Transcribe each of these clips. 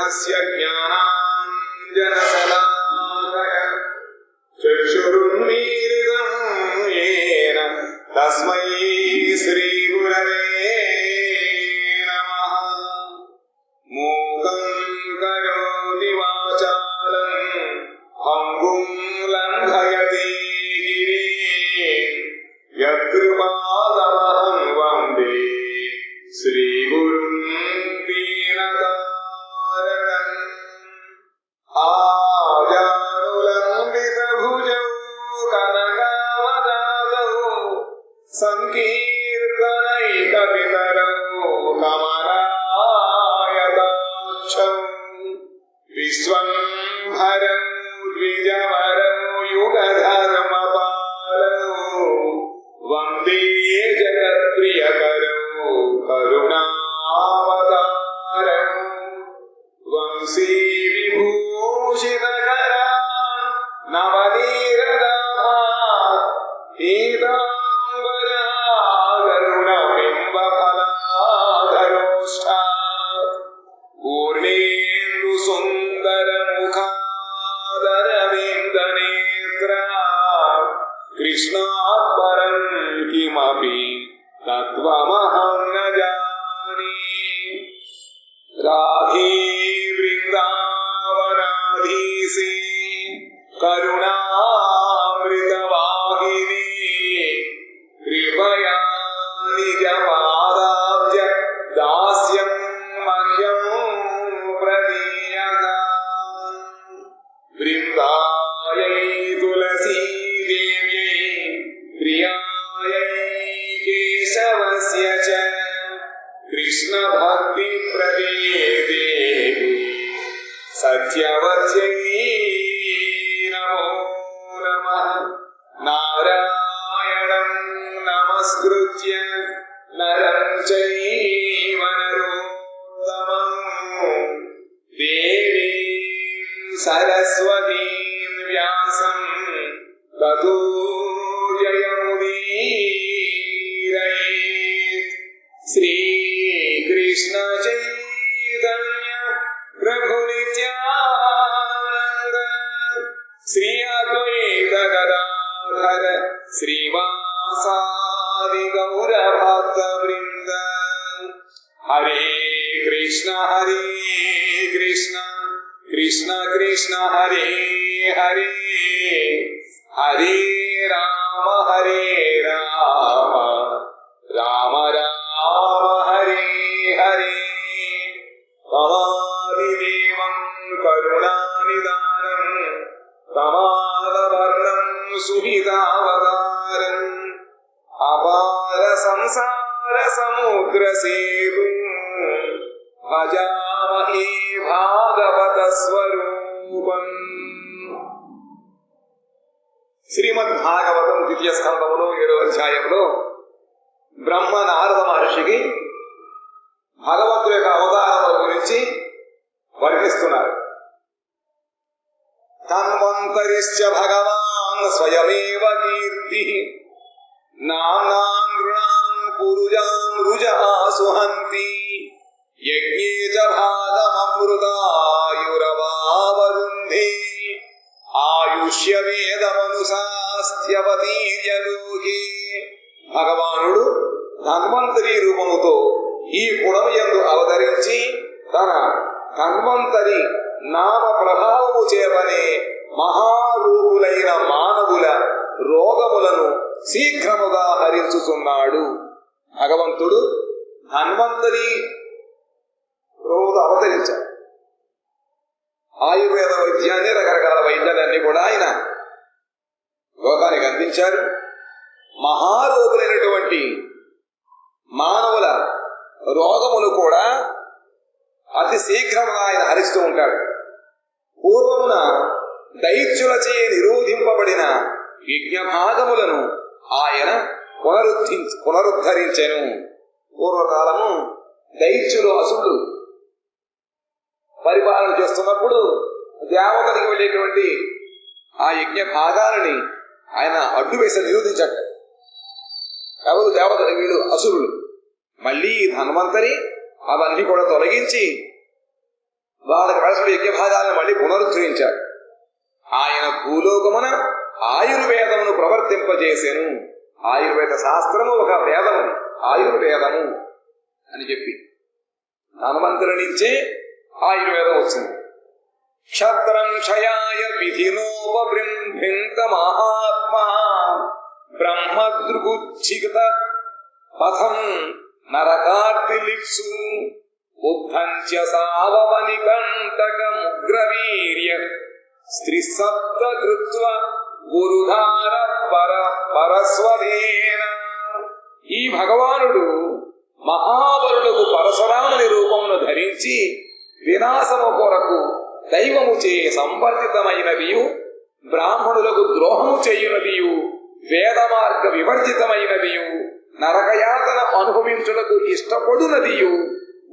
పూర్ణస్య జ్ఞానాంజనశలాకయ చక్షురున్మీలితం येन తస్మై శ్రీ గురవే నమః. మూకం కరోతి వాచాలం పంగుం లంఘయతే గిరిం యత్కృపాతమహం వందే శ్రీగురుం దీనతారణం. ఆజానులంబితభుజౌ కనకావదాతౌ సంకీర్తనైకపితరౌ కమలాయతాక్షౌ విశ్వంభరౌ ద్విజవరౌ యుగధర్మపాలౌ వందే జగత్ప్రియకరౌ కరుణావతారౌ వంశీ విభూషితకరా నవనీరదాభా పీతాంబరా గరుడబింబఫలాధరోష్ఠా పూర్ణేందు సుందర ముఖాదరవిందనేత్రా కృష్ణాత్ పరం కిమపి తత్వమహం న జానే. రాధే బృందావనాధీశే కరుణామృతవాహిని కృపయా నిజపాదాబ్జ దాస్యం మహ్యం ప్రదీయతా. బృందాయై తులసీదేవ్యై ప్రియాయై కేశవస్య చ కృష్ణ భక్తి ప్రదే దేవి సత్యవత్యై నమో నమః. నారాయణం నమస్కృత్య నరం చైవ నరోత్తమం దేవీం సరస్వతీం వ్యాసం తతో జయముదీరయేత్. శ్రీకృష్ణ చైతన్య ప్రభు నిత్యానంద శ్రీ అద్వైత గదాధర శ్రీవాసాది గౌర భక్త వృంద. హరే కృష్ణ కృష్ణ కృష్ణ హరే హరే హరే రామ రామ రామ హరే హరే. తమాదిదేవం కరుణానిదానం తమాలవర్ణం సుహితావతారం అపార సంసార సముద్ర సేతుం భజామహే భాగవత స్వరూపం. శ్రీమద్ భాగవతం ద్వితీయ స్కంధములో 7వ అధ్యాయంలో బ్రహ్మ నారద మహర్షికి భగవంతుడి యొక్క అవతారముల గురించి వర్ణిస్తున్నారు. తన్వంతరిశ్చ భగవాన్ స్వయమేవ కీర్తి నామ్నాం నృణాం పురుజాం రుజా సుహంతి యజ్ఞే చ భాగమమృతాయురవావరుంధే ఆయుష్య వేదమనుశాస్త్యవతీర్య లోకే. భగవానుడు ధన్వంతరి రూపముతో ఈ పుడమి యందు అవతరించి తన ధన్వంతరి నామ ప్రభావము చేతనే మహారూపులైన మానవుల రోగములను శీఘ్రముగా హరించుతున్నాడు. భగవంతుడు ధన్వంతరి రోజు అవతరించాడు. ఆయుర్వేద వైద్యాన్ని రకరకాల వైద్యాలన్నీ కూడా ఆయన లోకానికి అందించారు. మహారోగులైనటువంటి మానవుల రోగములు కూడా అతి శీఘ్రంగా ఆయన హరిస్తూ ఉంటాడు. పూర్వమున దైత్యులచే నిరోధింపబడిన యజ్ఞభాగములను ఆయన పునరుద్ధరించెను. పూర్వకాలము దైత్యులు అసురులు పరిపాలన చేస్తున్నప్పుడు దేవతలకు వెళ్ళేటువంటి ఆ యజ్ఞ భాగాలని ఆయన అడ్డు వేసి నిరోధించట. ఎవరు దేవతలు? వీళ్ళు అసురులు. మళ్ళీ ధన్వంతరి అవన్నీ కూడా తొలగించి వాళ్ళకి వెళసిన యజ్ఞభాగాలను మళ్ళీ పునరుద్ధరించాడు. ఆయన భూలోకమున ఆయుర్వేదమును ప్రవర్తింపజేసెను. ఆయుర్వేద శాస్త్రము ఒక వేదము, ఆయుర్వేదము అని చెప్పి ధన్వంతరి నుంచే ఆయుర్వేదం వచ్చింది. క్షత్రం క్షయాయ విధినోపబృంభింత మహాత్మా బ్రహ్మదృగుచ్చిత పథం నరకార్తిలిప్సు ఉద్ధంత్య సావవని కంటక ముగ్రవీర్య స్త్రీసప్త కృత్వ గురుధార పరస్వధేన. ఈ భగవానుడు మహాబలులకు పరశురాముని రూపమును ధరించి వినాశము కొరకు దైవముచే సంవర్జితమైనదియు బ్రాహ్మణులకు ద్రోహము చేయునదియు వేద మార్గ వివర్జితమైనదియు నరకయాతన అనుభవించుటకు ఇష్టపడునదియు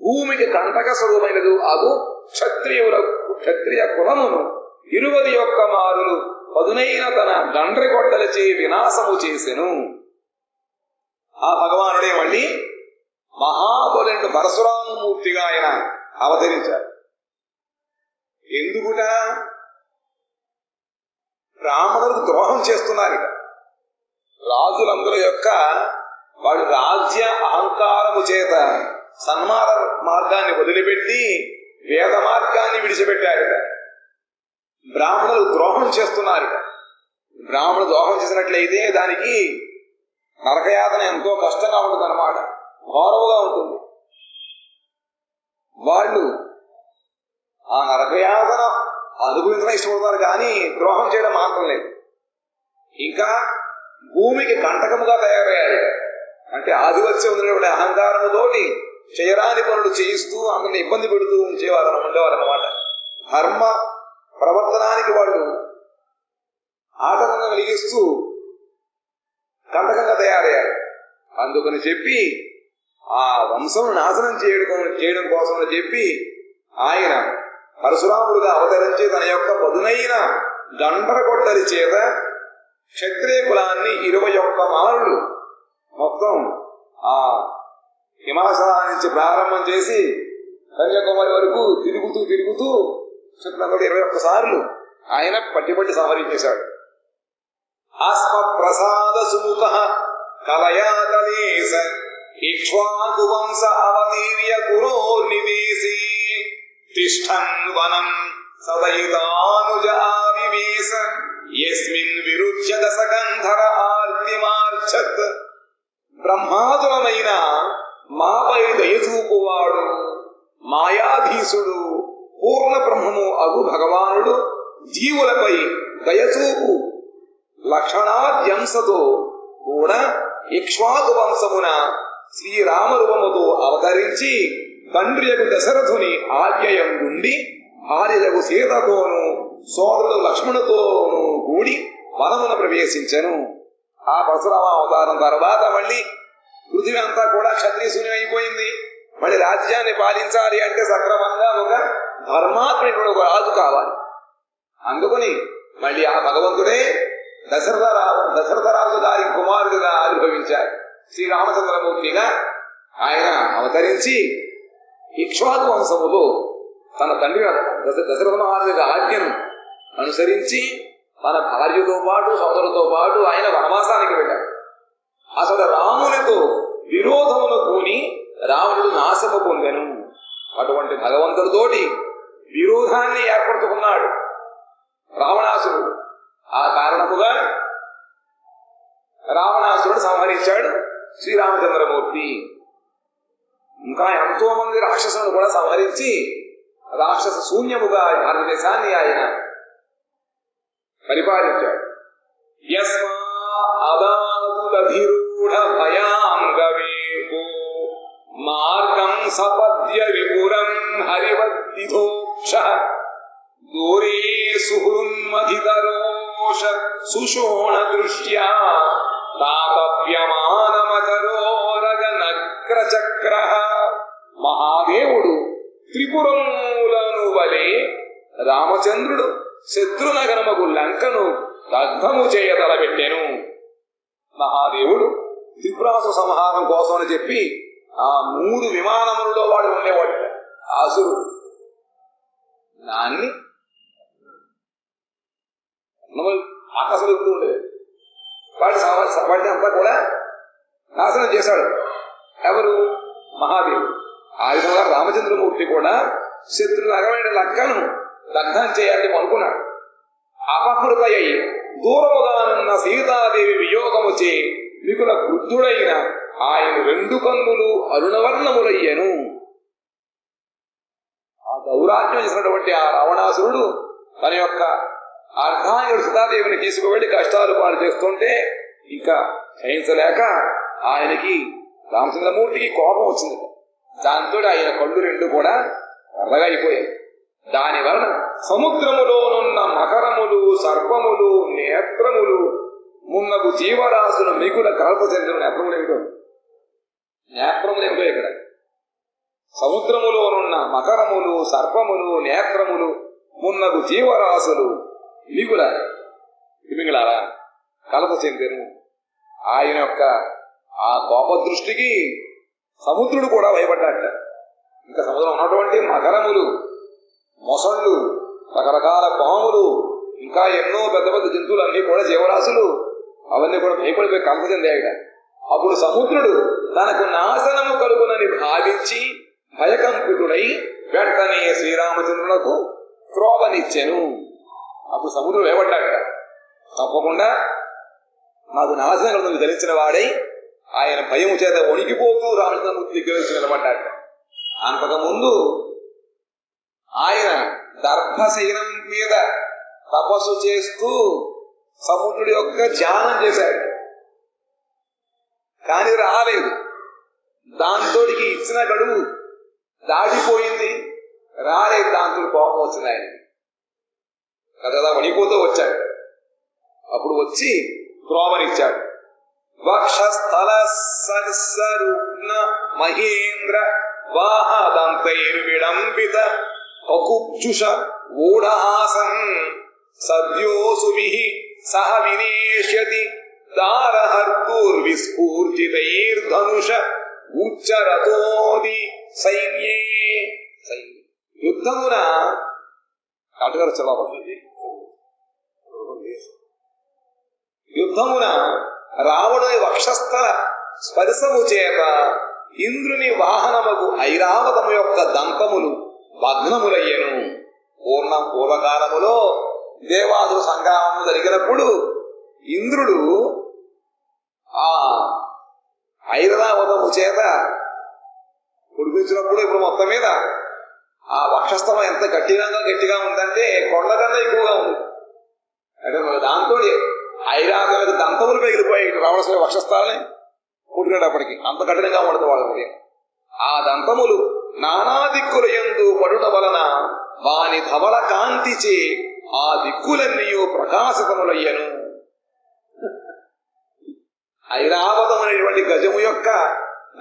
భూమికి కంటక స్వరూపమైనదు అగు క్షత్రియ కులమును 21 మారులు పదునైన తన దండ్రిగొడ్డలచే వినాశము చేసెను. ఆ భగవానుడే మళ్ళీ మహాబలుడు పరశురామమూర్తిగా ఆయన అవతరించారు. ఎందుకుట? బ్రాహ్మణులకు ద్రోహం చేస్తున్నారు. రాజులందరి యొక్క వాడు రాజ్య అహంకారము చేత సన్మాన మార్గాన్ని వదిలిపెట్టి వేద మార్గాన్ని విడిచిపెట్టారు. బ్రాహ్మణులు ద్రోహం చేస్తున్నారు. బ్రాహ్మణులు ద్రోహం చేసినట్లయితే దానికి నరకయాతన ఎంతో కష్టంగా ఉంటుంది అన్నమాట, ఘోరముగా ఉంటుంది. వాళ్ళు ఆ నరకయాతన అనుభవించడం ఇష్టపడతారు కానీ ద్రోహం చేయడం మాత్రం లేదు. ఇంకా భూమికి కంటకముగా తయారయ్యారు. అంటే ఆదివత్యం ఉన్నటువంటి అహంకారముతోటి చేయరాని పనులు చేయిస్తూ అందరిని ఇబ్బంది పెడుతూ ఉండేవారు అన్నమాట. ధర్మ ప్రవర్తనానికి వాళ్ళు ఆటంకంగా కలిగిస్తూ కంటకంగా తయారయ్యారు. అందుకని చెప్పి ఆ వంశం నాశనం చేయడం కోసం అని చెప్పి ఆయన పరశురాముడుగా అవతరించి తన యొక్క పదునైన గండ్రగొడ్డలి చేత క్షత్రియ కులాన్ని 21 మారులు మొత్తం ఆ హిమాచల నుంచి ప్రారంభం చేసి కన్యాకుమారి వరకు తిరుగుతూ 21 సార్లు ఆయన పట్టి సంహరించేశాడు. ఆస్మ ప్రసాద సుముఖ కలయాతలేశ ఇక్ష్వాకు వంశ అవతీర్య గురోర్నివేశి తిష్టన్ వనం సదయుతానుజ ఆవివేశ యస్మిన్ విరుధ్య దశకంధర ఆర్తిమార్ఛత్. బ్రహ్మాదులమైన మాపై దయచూపువాడు మాయాధీసుడు పూర్ణ బ్రహ్మము అగు భగవానుడు జీవులపై దయచూపు లక్షణాద్యంసతో కూడా ఇక్ష్వాకు వంశమున శ్రీరామరూపముతో అవతరించి తండ్రియకు దశరథుని ఆజ్ఞయందుండి భార్యలకు సీతతోనూ సోదరుడు లక్ష్మణుతోనూ కూడి వనమున ప్రవేశించెను. ఆ పరశురామ అవతారం తర్వాత మళ్ళీ పృథివీ అంతా కూడా క్షత్రియ శూన్యం అయిపోయింది. మళ్ళీ రాజ్యాన్ని పాలించాలి అంటే సక్రమంగా ఒక ధర్మాత్ముడు ఒక రాజు కావాలి. అందుకని మళ్ళీ ఆ భగవంతుడే దశరథ రాజు గారి కుమారుడుగా ఆవిర్భవించారు. శ్రీరామచంద్రమూర్తిగా ఆయన అవతరించి ఇక్ష్వాకు వంశములో తన తండ్రి దశరథ మహారాజు ఆజ్ఞను అనుసరించి తన భార్యతో పాటు సోదరుతో పాటు ఆయన వనవాసానికి వెళ్ళాడు. అసలు రామునితో విరోధమును కూని రావణుడు నాశము పొందెను. అటువంటి భగవంతుడితోటి విరోధాన్ని ఏర్పరచుకున్నాడు రావణాసురుడు. ఆ కారణముగా రావణాసురుడు సంహరించాడు శ్రీరామచంద్రమూర్తి. ఇంకా ఎంతో మంది రాక్షసులను కూడా సంహరించి రాక్షస శూన్యముగా భారతదేశాన్ని ఆయన పరిపాలించాడు. యస్మా అదాదులధిరూఢ భయాంగవేకో మార్గం సపద్య విపురం హరివద్దిధోక్ష దూరే సుహృన్మధితరోష సుషోణ దృష్ట్యా తాతవ్యమానమకరోరగనగ్రచక్ర. మహాదేవుడు త్రిపురములను వలె రామచంద్రుడు శత్రునగరమగు లంకను దగ్ధము చేయతలబెట్టెను. మహాదేవుడు త్రిపురాసు సంహారం కోసం అని చెప్పి ఆ 3 విమానములలో వాడు ఉండేవాడు. ఆసురుడు దాన్ని ఆకాశం వెళ్తూ ఉండేది. వాటిని అంతా కూడా నాశనం చేశాడు. ఎవరు? మహాదేవుడు. ఆ విధంగా రామచంద్రమూర్తి కూడా శత్రు నగమైన లంకను దగ్ధం చేయాలని అనుకున్నాడు. అపహృత అయి దూరముగానున్న సీతాదేవి వియోగముచే మిగుల వృద్ధుడైన ఆయన 2 కన్నులు అరుణవర్ణములయ్యను. ఆ దౌరాజ్యం చేసినటువంటి ఆ రావణాసురుడు తన యొక్క అర్ధాంగుడు సీతాదేవిని తీసుకువెళ్లి కష్టాలు పాలు చేస్తుంటే ఇంకా సహించలేక ఆయనకి రామచంద్రమూర్తికి కోపం వచ్చింది. దాంతో ఆయన కళ్ళు 2 కూడా ఎర్రగా అయిపోయాయి. దాని వలన సముద్రములోనున్న మకరములు, సర్పములు, నేత్రములు మున్నగు జీవరాశుల మిగుల కల్ప చెందిన నేత్రములేమిటో ఇక్కడ సముద్రములోనున్న మకరములు, సర్పములు, నేత్రములు మున్నగు జీవరాశులు మిగులారా కల్ప చెందిను. ఆయన యొక్క ఆ కోప దృష్టికి సముద్రుడు కూడా భయపడ్డాట. ఇంకా సముద్రం ఉన్నటువంటి మకరములు, మొసళ్ళు, రకరకాల పాములు, ఇంకా ఎన్నో పెద్ద పెద్ద జంతువులు అన్ని కూడా జీవరాశులు అవన్నీ కూడా భయపడిపోయి కల్ప చెందాయట. అప్పుడు సముద్రుడు తనకు నాశనము కలుగునని భావించి భయకంపితుడై వెంటనే శ్రీరామచంద్రులకు త్రోవనిచ్చెను. అప్పుడు సముద్రుడు భయపడ్డాట. తప్పకుండా నాకు నాశనం కలుగునని తెలిసిన వాడై ఆయన భయము చేత వణికిపోతూ రామచంద్రమూర్తి దగ్గర వచ్చి నిలబడ్డాట. అంతకుముందు ఆయన దర్భశయనం మీద తపస్సు చేస్తూ సముద్రుడి యొక్క ధ్యానం చేశాడు. కానీ రాలేదు. దాంతో ఇచ్చిన గడువు దాటిపోయింది, రాలేదు. దాంతో కోపం వచ్చింది ఆయన కదా, వణిపోతూ వచ్చాడు. అప్పుడు వచ్చి త్రోవనిచ్చాడు. వక్షస్థల సహస్రరుగ్న మహేంద్ర వాహదంతైర్విడంబిత కకుబ్జుష ఊఢహాసం సద్యోసుభిః సహ వినేష్యతి దారహర్తుర్విస్ఫూర్జితైర్ధనుష ఉచ్చరతోది సైన్యే. యుద్ధమున కాటుగారు చదవాలి. యుద్ధమున రావణుని వక్షస్థల స్పర్శము చేత ఇంద్రుని వాహనముకు ఐరావతము యొక్క దంతములు భగ్నములయ్యను. పూర్వకాలములో దేవాదుల సంగ్రామము జరిగినప్పుడు ఇంద్రుడు ఆ ఐరావతము చేత కుడిపించినప్పుడు ఇప్పుడు మొత్తం మీద ఆ వక్షస్థలం ఎంత గట్టిగా ఉందంటే కొండ కన్నా ఎక్కువగా ఉంది. అంటే దాంతో ఐరావతం మీద దంతములు పగిలిపోయాయి. రావణాసురుడి వక్షస్థలాన్ని పుట్టినప్పటికీ అంత కఠినంగా ఉండదు వాళ్ళకి. ఆ దంతములు నానా దిక్కుల యందు పడుట వలన వాని ధవళ కాంతిచే ఆ దిక్కులన్నీ ప్రకాశితములయ్యను. ఐరావతం అనేటువంటి గజము యొక్క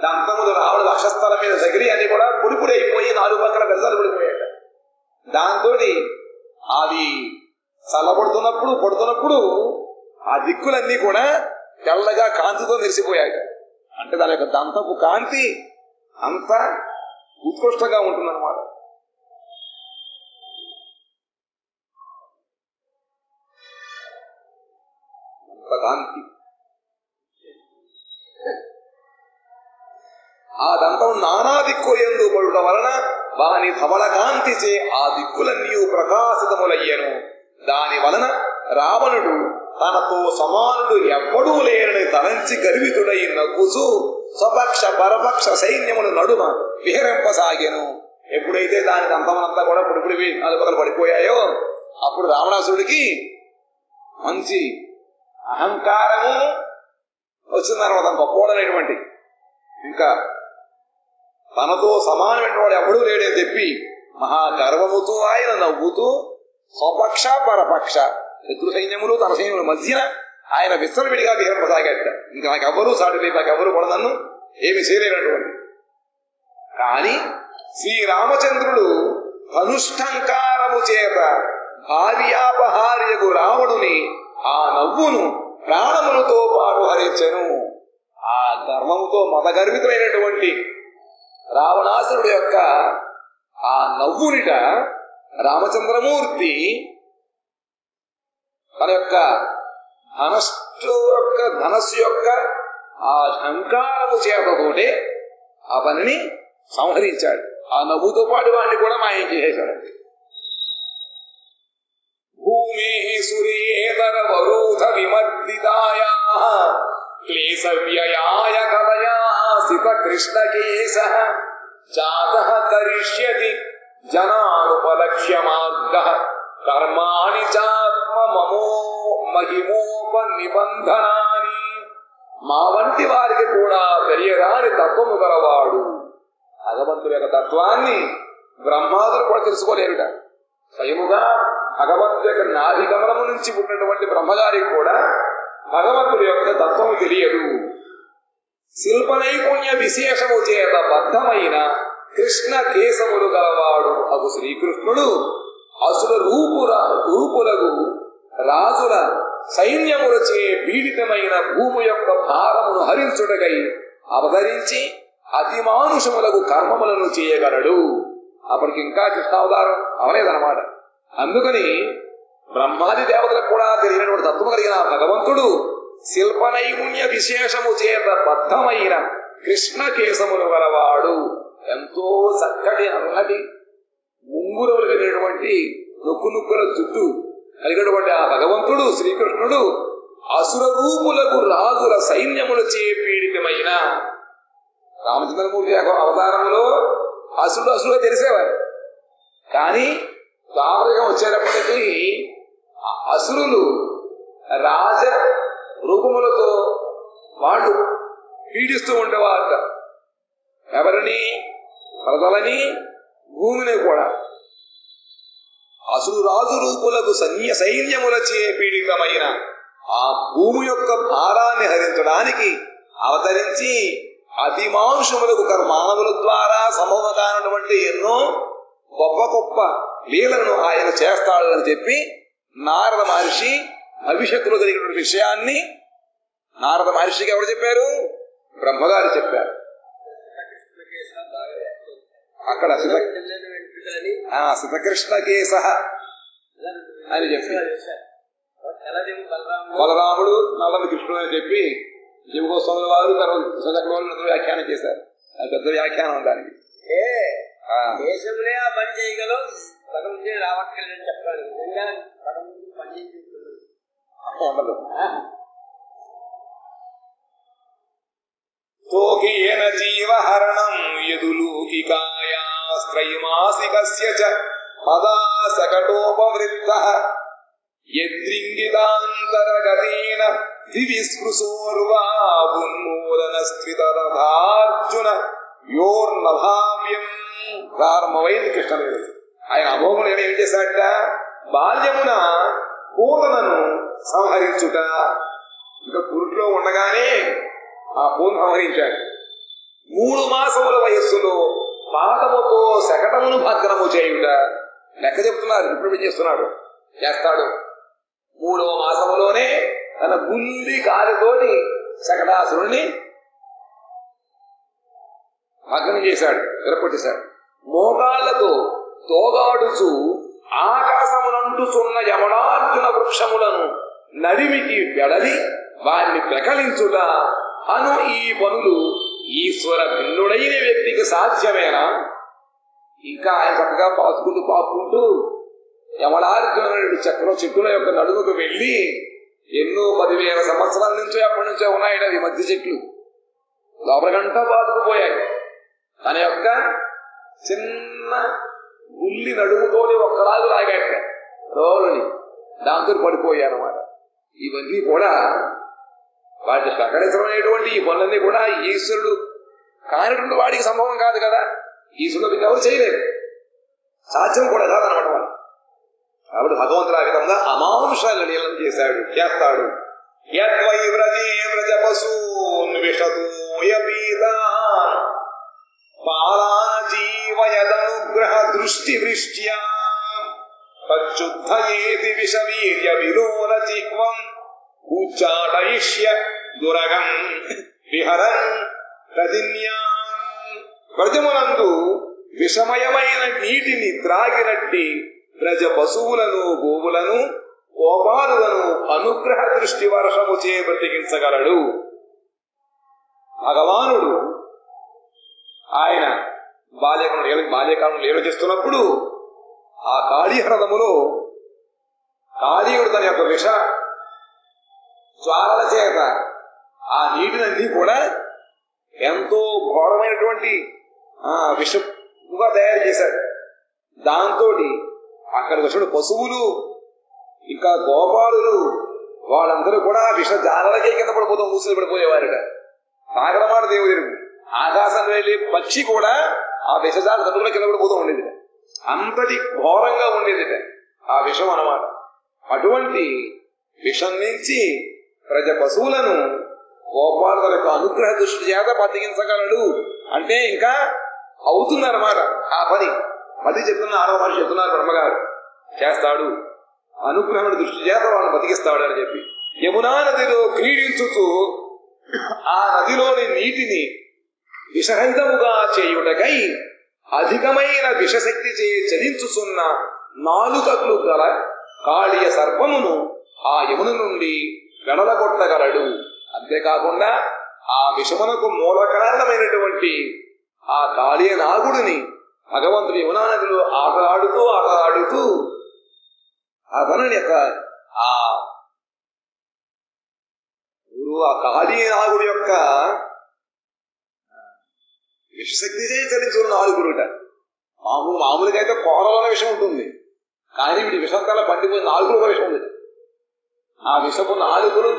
దంతములు రావణ వక్షస్థలం మీద తగిలి అన్ని కూడా పొడి అయిపోయి 4 పక్కల గజాలు పడిపోయాడు. దాంతో అవి పడుతున్నప్పుడు ఆ దిక్కులన్నీ కూడా తెల్లగా కాంతితో మెరిసిపోయాయి. అంటే దాని యొక్క దంతపు కాంతి అంత ఉత్కృష్టంగా ఉంటుందన్నమాట. అంత కాంతి. ఆ దంతం నానా దిక్కులందు పడుట వలన వాని ధవళ కాంతిచే ఆ దిక్కులన్నీ ప్రకాశితములయ్యను. దాని వలన రావణుడు తనతో సమానుడు ఎవ్వడూ లేనని తలంచి గర్వితుడై నవ్వుచూ స్వపక్ష పరపక్ష సైన్యముల నడుమ విహరింపసాగెను. ఎప్పుడైతే దాని దంతమనంతా కూడా పొడిపొడివి 4 పక్కలు పడిపోయాయో అప్పుడు రావణాసురుడికి మంచి అహంకారము వచ్చిందనమాట. గొప్పవాడనేటువంటి ఇంకా తనతో సమానమైన వాడు ఎవడూ లేడని చెప్పి మహాగర్వముతో ఆయన నవ్వుతూ స్వపక్ష పరపక్ష శత్రు సైన్యములు తన సైన్యముల మధ్యన ఆయన విస్తరవిడిగా విహరింపసాగాట. ఇంకా నాకెవ్వరూ సాటి లేదు, నాకెవ్వరూ కూడా నన్ను ఏమి చేయలేనటువంటి. కానీ శ్రీరామచంద్రుడు ధనుష్టంకారము చేత భార్యాపహార్యకు రావణుని ఆ నవ్వును ప్రాణములతో పాటు హరించెను. ఆ గర్వముతో మతగర్వితమైనటువంటి రావణాసురుడు యొక్క ఆ నవ్వునిట రామచంద్రమూర్తి తన యొక్క ధనస్సు యొక్క ఆ శంకారము చేతతోటే ఆ పనిని సంహరించాడు. ఆ నవ్వుతో పాటు వాడిని కూడా మాయం చేసేశాడండి. భూమే సురేతర వరూథ విమర్దితాయ క్లేశ వ్యయాయ కలయా సిత కృష్ణకేశ జాతః కరిష్యతి జనానుపలక్ష్యమార్గః కర్మాణి చాత్మ మమో మహిమోపనిబంధనాని. మా వంటి వారికి కూడా తెలియరాని తత్వము గలవాడు. భగవంతుడి యొక్క తత్వాన్ని బ్రహ్మాదులు కూడా తెలుసుకోలేరుట. స్వయముగా భగవంతుడి యొక్క నాభి కమలము నుంచి పుట్టినటువంటి బ్రహ్మగారికి కూడా భగవంతుడి యొక్క తత్వము తెలియదు. శిల్ప నైపుణ్య విశేషము చేత బద్ధమైన కృష్ణ కేశములు గలవాడు అగు శ్రీకృష్ణుడు అసుర రూపులకు రాజుల సైన్యములచే పీడితమైన భూమి యొక్క భారమును హరించుటకై అవతరించి అతిమానుషములకు కర్మములను చేయగలడు. అప్పటికి ఇంకా కృష్ణావతారం అవలేదన్నమాట. అందుకని బ్రహ్మాది దేవతలకు కూడా తెలియనటువంటి తత్వము కలిగిన భగవంతుడు శిల్ప నైపుణ్య విశేషము చేత బద్ధమైన కృష్ణ కేశములు గలవాడు. ఎంతో చక్కటి అన్నటి ముంగురములు కలిగినటువంటి నొక్కుల జుట్టు కలిగినటువంటి ఆ భగవంతుడు శ్రీకృష్ణుడు అసుర రూపులకు రాజుల సైన్యములచే పీడితమైన రామచంద్రమూర్తి అవతారములో అసురుడు తెలిసేవారు. కానీ ద్వాపరయుగం వచ్చేటప్పటికీ అసురులు రాజ రూపములతో వాళ్ళు పీడిస్తూ ఉండేవారట. ఎవరిని? ప్రజలని, భూమిని కూడా. అసురు రాజు రూపులకు సైన్యములచే పీడితమైన ఆ భూమి యొక్క భారాన్ని హరించడానికి అవతరించి అతిమానుషములకు కర్మానుల ద్వారా సంభవం కానటువంటి ఎన్నో గొప్ప గొప్ప లీలను ఆయన చేస్తాడు అని చెప్పి నారద మహర్షి భవిష్యత్తులో జరిగిన విషయాన్ని నారద మహర్షికి ఎవరు చెప్పారు? బ్రహ్మగారు చెప్పారు. అక్కడ శతకృష్ణ కేశ అని చెప్పి బలరాముడు నల్లని కృష్ణుడు అని చెప్పి జీవగోస్వామి వారు తర్వాత వ్యాఖ్యానం చేశారు. అది పెద్ద వ్యాఖ్యానం దానికి. దేశంలో ఆ పని చేయగలం సగం రావట్లేదని చెప్పాలి. నిజంగా సగం పని ఉండదు. తోకేన జీవహరణం యదులూకికాయాస్త్రైమాసికస్య చ పదా సకటోపవృత్తః యద్రింగితాంతరగతేన దివిస్పృశోర్వా ఉన్మూలనస్త్వితరథార్జున యోర్నభావ్యం. ప్రారంభమైంది కృష్ణలీల. ఆయన అమోఘుడు ఏం చేశాడట? బాల్యమున పూతనను సంహరించుట. ఇంకా పురుట్లో ఉండగానే ఆ పూను సంహరించాడు. 3 మాసముల వయస్సులో పాదముతో శకటమును భద్రము చేయుట. లెక్క చెప్తున్నారు. ఇప్పుడు చేస్తాడు. 3వ మాసములోనే తన గుండి కాలితోటి శకటాసురుణ్ణి భగ్నం చేశాడు, విరగొట్టేశాడు. మోకాళ్లతో తోగాడుచు ఆకాశమునంటుచున్న యమనార్జున వృక్షములను నడిమికి వెడలి వారిని పెకలించుట అను ఈ పనులు ఈశ్వర భిన్నుడైన వ్యక్తికి సాధ్యమేనా? ఇంకా ఆయన చక్కగా పాపుకుంటూ యమనార్జునుడి చక్రం చెట్టుల యొక్క నడుముకు వెళ్లి ఎన్నో 10,000 సంవత్సరాల నుంచో ఎప్పటి నుంచో ఉన్నాయట ఈ మధ్య చెట్లు. లోపలగంట బాదుకుపోయాయి. తన యొక్క చిన్న గుల్లి నడుముతోని ఒక్కలాగు లాగాట రోలుని. దాంతో పడిపోయారన్నమాట. ఇవన్నీ కూడా వాటి ప్రకటించమైనటువంటి ఈ పనులన్నీ కూడా ఈశ్వరుడు కానిటువంటి వాడికి సంభవం కాదు కదా. ఈశ్వరుడు ఎవరు చేయలేరు, సాధ్యం కూడా కాదనమాట వాడు. కాబట్టి భగవంతుడు ఆ విధంగా అమానుష లీలను చేస్తాడు. యద్వై వ్రజే వ్రజపశూన్ విషతోయపీతాన్ బాలాన్ జీవయదనుగ్రహ దృష్టి వృష్ట్యా తచ్చుద్ధయేతి విషవీర్య విలోల జిహ్వం ఉచ్చాటయిష్య దురగం విహరన్ ప్రతిన్యాన్. వ్రజమునందు విషమయమైన నీటిని త్రాగినట్టి ప్రజ పశువులను గోవులను గోపాలులను అనుగ్రహ దృష్టి వర్షము చే బ్రతికించగలడు. భగవానుడు ఆయన బాల్యకాలం లీల చేస్తున్నప్పుడు ఆ కాళీహ్రదములో కాళీయుడు తన యొక్క విష జ్వాలల చేత ఆ నీటినన్నీ కూడా ఎంతో ఘోరమైనటువంటి విషముగా తయారు చేశాడు. దాంతో అక్కడ వచ్చిన పశువులు ఇంకా గోపాలులు వాళ్ళందరూ కూడా విష జాలలకే కింద పడిపోతూ మూసులు పడిపోయేవారుట. తాగడమాట దేవుడు ఆకాశం వెళ్ళి పక్షి కూడా ఆ విషజాల తట్టుకుల కింద పడిపోతూ ఉండేది. అంతటి ఘోరంగా ఉండేది ఆ విషం అన్నమాట. అటువంటి విషం నుంచి ప్రజ పశువులను గోపాలుల యొక్క అనుగ్రహ దృష్టి చేత బతికించగలడు అంటే ఇంకా అవుతుందన్నమాట ఆ పని. అది చెప్తున్న 6వ మనిషి చెప్తున్నారు బ్రహ్మగారు. చేస్తాడు, అనుగ్రహముడి దృష్టి చేత వాళ్ళని బతికిస్తాడు అని చెప్పి. యమునా నదిలో క్రీడించుతూ ఆ నదిలోని నీటిని విషరహితముగా చేయుటకై అధికమైన విషశక్తి చే చలించుతున్న 4 కళ్ళు గల కాళీయ సర్పమును ఆ యమున నుండి వెడలగొట్టగలడు. అంతేకాకుండా ఆ విషమునకు మూల కారణమైనటువంటి ఆ కాళీయ నాగుడిని భగవంతుడు యమునా నదిలో ఆటలాడుతూ అతని యొక్క ఆ కాళీయ నాగుడి యొక్క విషశక్తి చలించుకున్న నాలుగురుట. మామూలుగా అయితే కోరలోనే విషం ఉంటుంది, కానీ వీడి విషం కల్లా పండిపోయి 4 విషం ఉంది. ఆ విషపు 4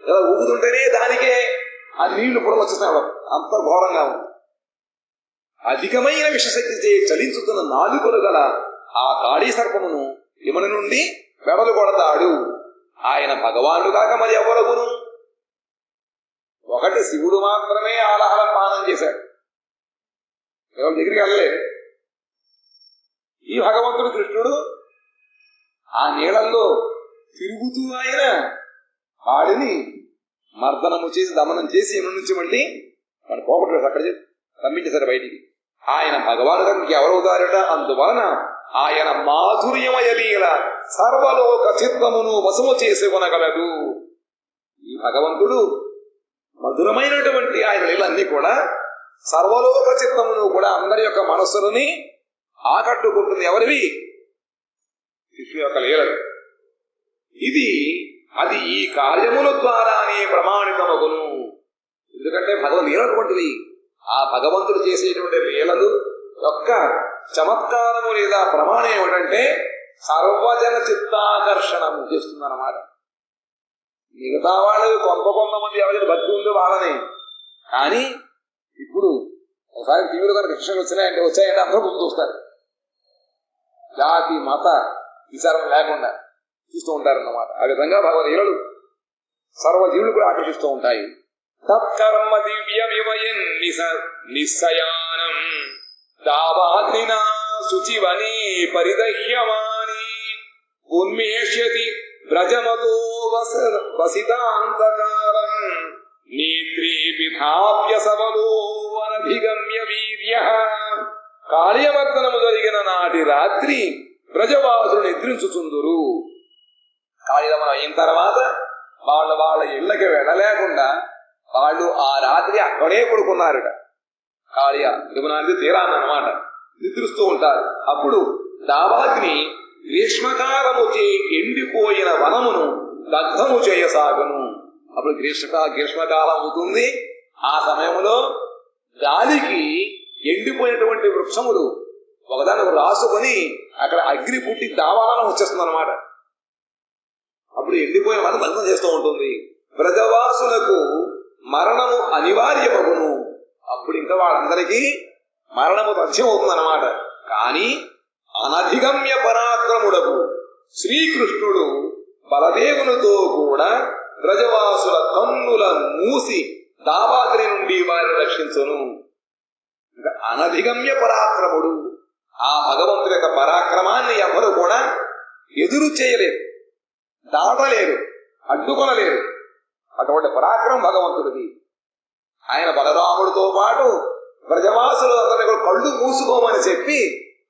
ఇలా ఊగుతుంటేనే దానికే ఆ నీళ్లు కూడా వచ్చేస్తాడు. అంత ఘోరంగా ఉంది. అధికమైన విషశక్తి చలించుతున్న 4 గల ఆ కాళీ సర్పమును యమున నుండి వెడలు కొడతాడు. ఆయన భగవానుడు కాక మరి ఎవరగును? ఒకటి శివుడు మాత్రమే ఆలాహలం పానం చేశాడు, ఎవరి దగ్గరికి వెళ్ళలేదు. ఈ భగవంతుడు కృష్ణుడు ఆ నీళ్ళల్లో తిరుగుతూ ఆయన వాడిని మర్దనము చేసి దమనం చేసి యమున నుంచి మళ్ళీ వాడు పోగొట్టాడు, అక్కడ పంపించేశారు బయటికి. ఆయన భగవానుడు గారికి ఎవరవుతారట? అందువలన ఆయన మాధుర్యమయ లీల సర్వలోక చిత్తమును వశము చేసి కొనగలడు. ఈ భగవంతుడు మధురమైనటువంటి ఆయన లీలన్నీ కూడా సర్వలోక చిత్తమును కూడా అందరి యొక్క మనస్సులని ఆకట్టుకుంటుంది. ఎవరివి? కృష్ణు యొక్క లీలలు. అది ఈ కార్యముల ద్వారానే ప్రమాణితమగును. ఎందుకంటే భగవన్ లీలటువంటివి. ఆ భగవంతుడు చేసేటువంటి లీలలు యొక్క చమత్కారము లేదా ప్రమాణం ఏమిటంటే సర్వజన చిత్తాకర్షణము చేస్తుందన్నమాట. మిగతా వాళ్ళు కొంతమంది ఎవరైనా భక్తి ఉందో వాళ్ళని. కానీ ఇప్పుడు ఒకసారి టీవీలో కనుక కృష్ణుడు వచ్చాయంటే అందరూ ముందు చూస్తారు. జాతి మత విచారం లేకుండా చూస్తూ ఉంటారన్నమాట. ఆ విధంగా భగవద్ లీలలు సర్వజీవులు కూడా ఆకర్షిస్తూ ఉంటాయి. తత్కర్మ దివ్యమివయం నిస్సయానం దావాగ్నినా శుచివనీ పరిదహ్యమాని ఉన్మేష్యతి వ్రజమతో వసితాంతకారం నేత్రీపిధాప్య సవలో అనధిగమ్య వీర్య. కాళీయమర్దనము జరిగిన నాటి రాత్రి బ్రజవాసులు నిద్రించుచుందురు. కాళీదమనం అయిన తర్వాత వాళ్ళ ఇళ్లకి వెళ్ళలేకుండా వాళ్ళు ఆ రాత్రి అక్కడే పడుకున్నారట. కాళీయ యమునా నది తీరాన్నమాట నిద్రిస్తూ ఉంటారు. అప్పుడు దావాగ్ని గ్రీష్మకాలము చే ఎండిపోయిన వనమును దగ్ధము చేయసాగను. అప్పుడు గ్రీష్మకాలం అవుతుంది. ఆ సమయంలో గాలికి ఎండిపోయినటువంటి వృక్షములు ఒకదానికి రాసుకొని అక్కడ అగ్ని పుట్టి దావాలనం వచ్చేస్తుంది అనమాట. అప్పుడు ఎండిపోయిన వనం దగ్ధం చేస్తూ ఉంటుంది. బ్రజవాసులకు మరణము అనివార్యమగును. అప్పుడు ఇంకా వాళ్ళందరికీ మరణము తథ్యం అవుతుందన్నమాట. కానీ అనధిగమ్య పరాక్రముడకు శ్రీకృష్ణుడు బలదేవునితో కూడా బ్రజవాసుల కన్నుల మూసి దావాగ్ని నుండి వారిని రక్షించును. అనధిగమ్య పరాక్రముడు. ఆ భగవంతుడి యొక్క పరాక్రమాన్ని ఎవరు కూడా ఎదురు చేయలేరు, దాటలేరు, అడ్డుకొనలేరు. అటువంటి పరాక్రమం భగవంతుడిది. ఆయన బలరాముడితో పాటు బ్రజవాసులు అందరినీ కళ్ళు మూసుకోమని చెప్పి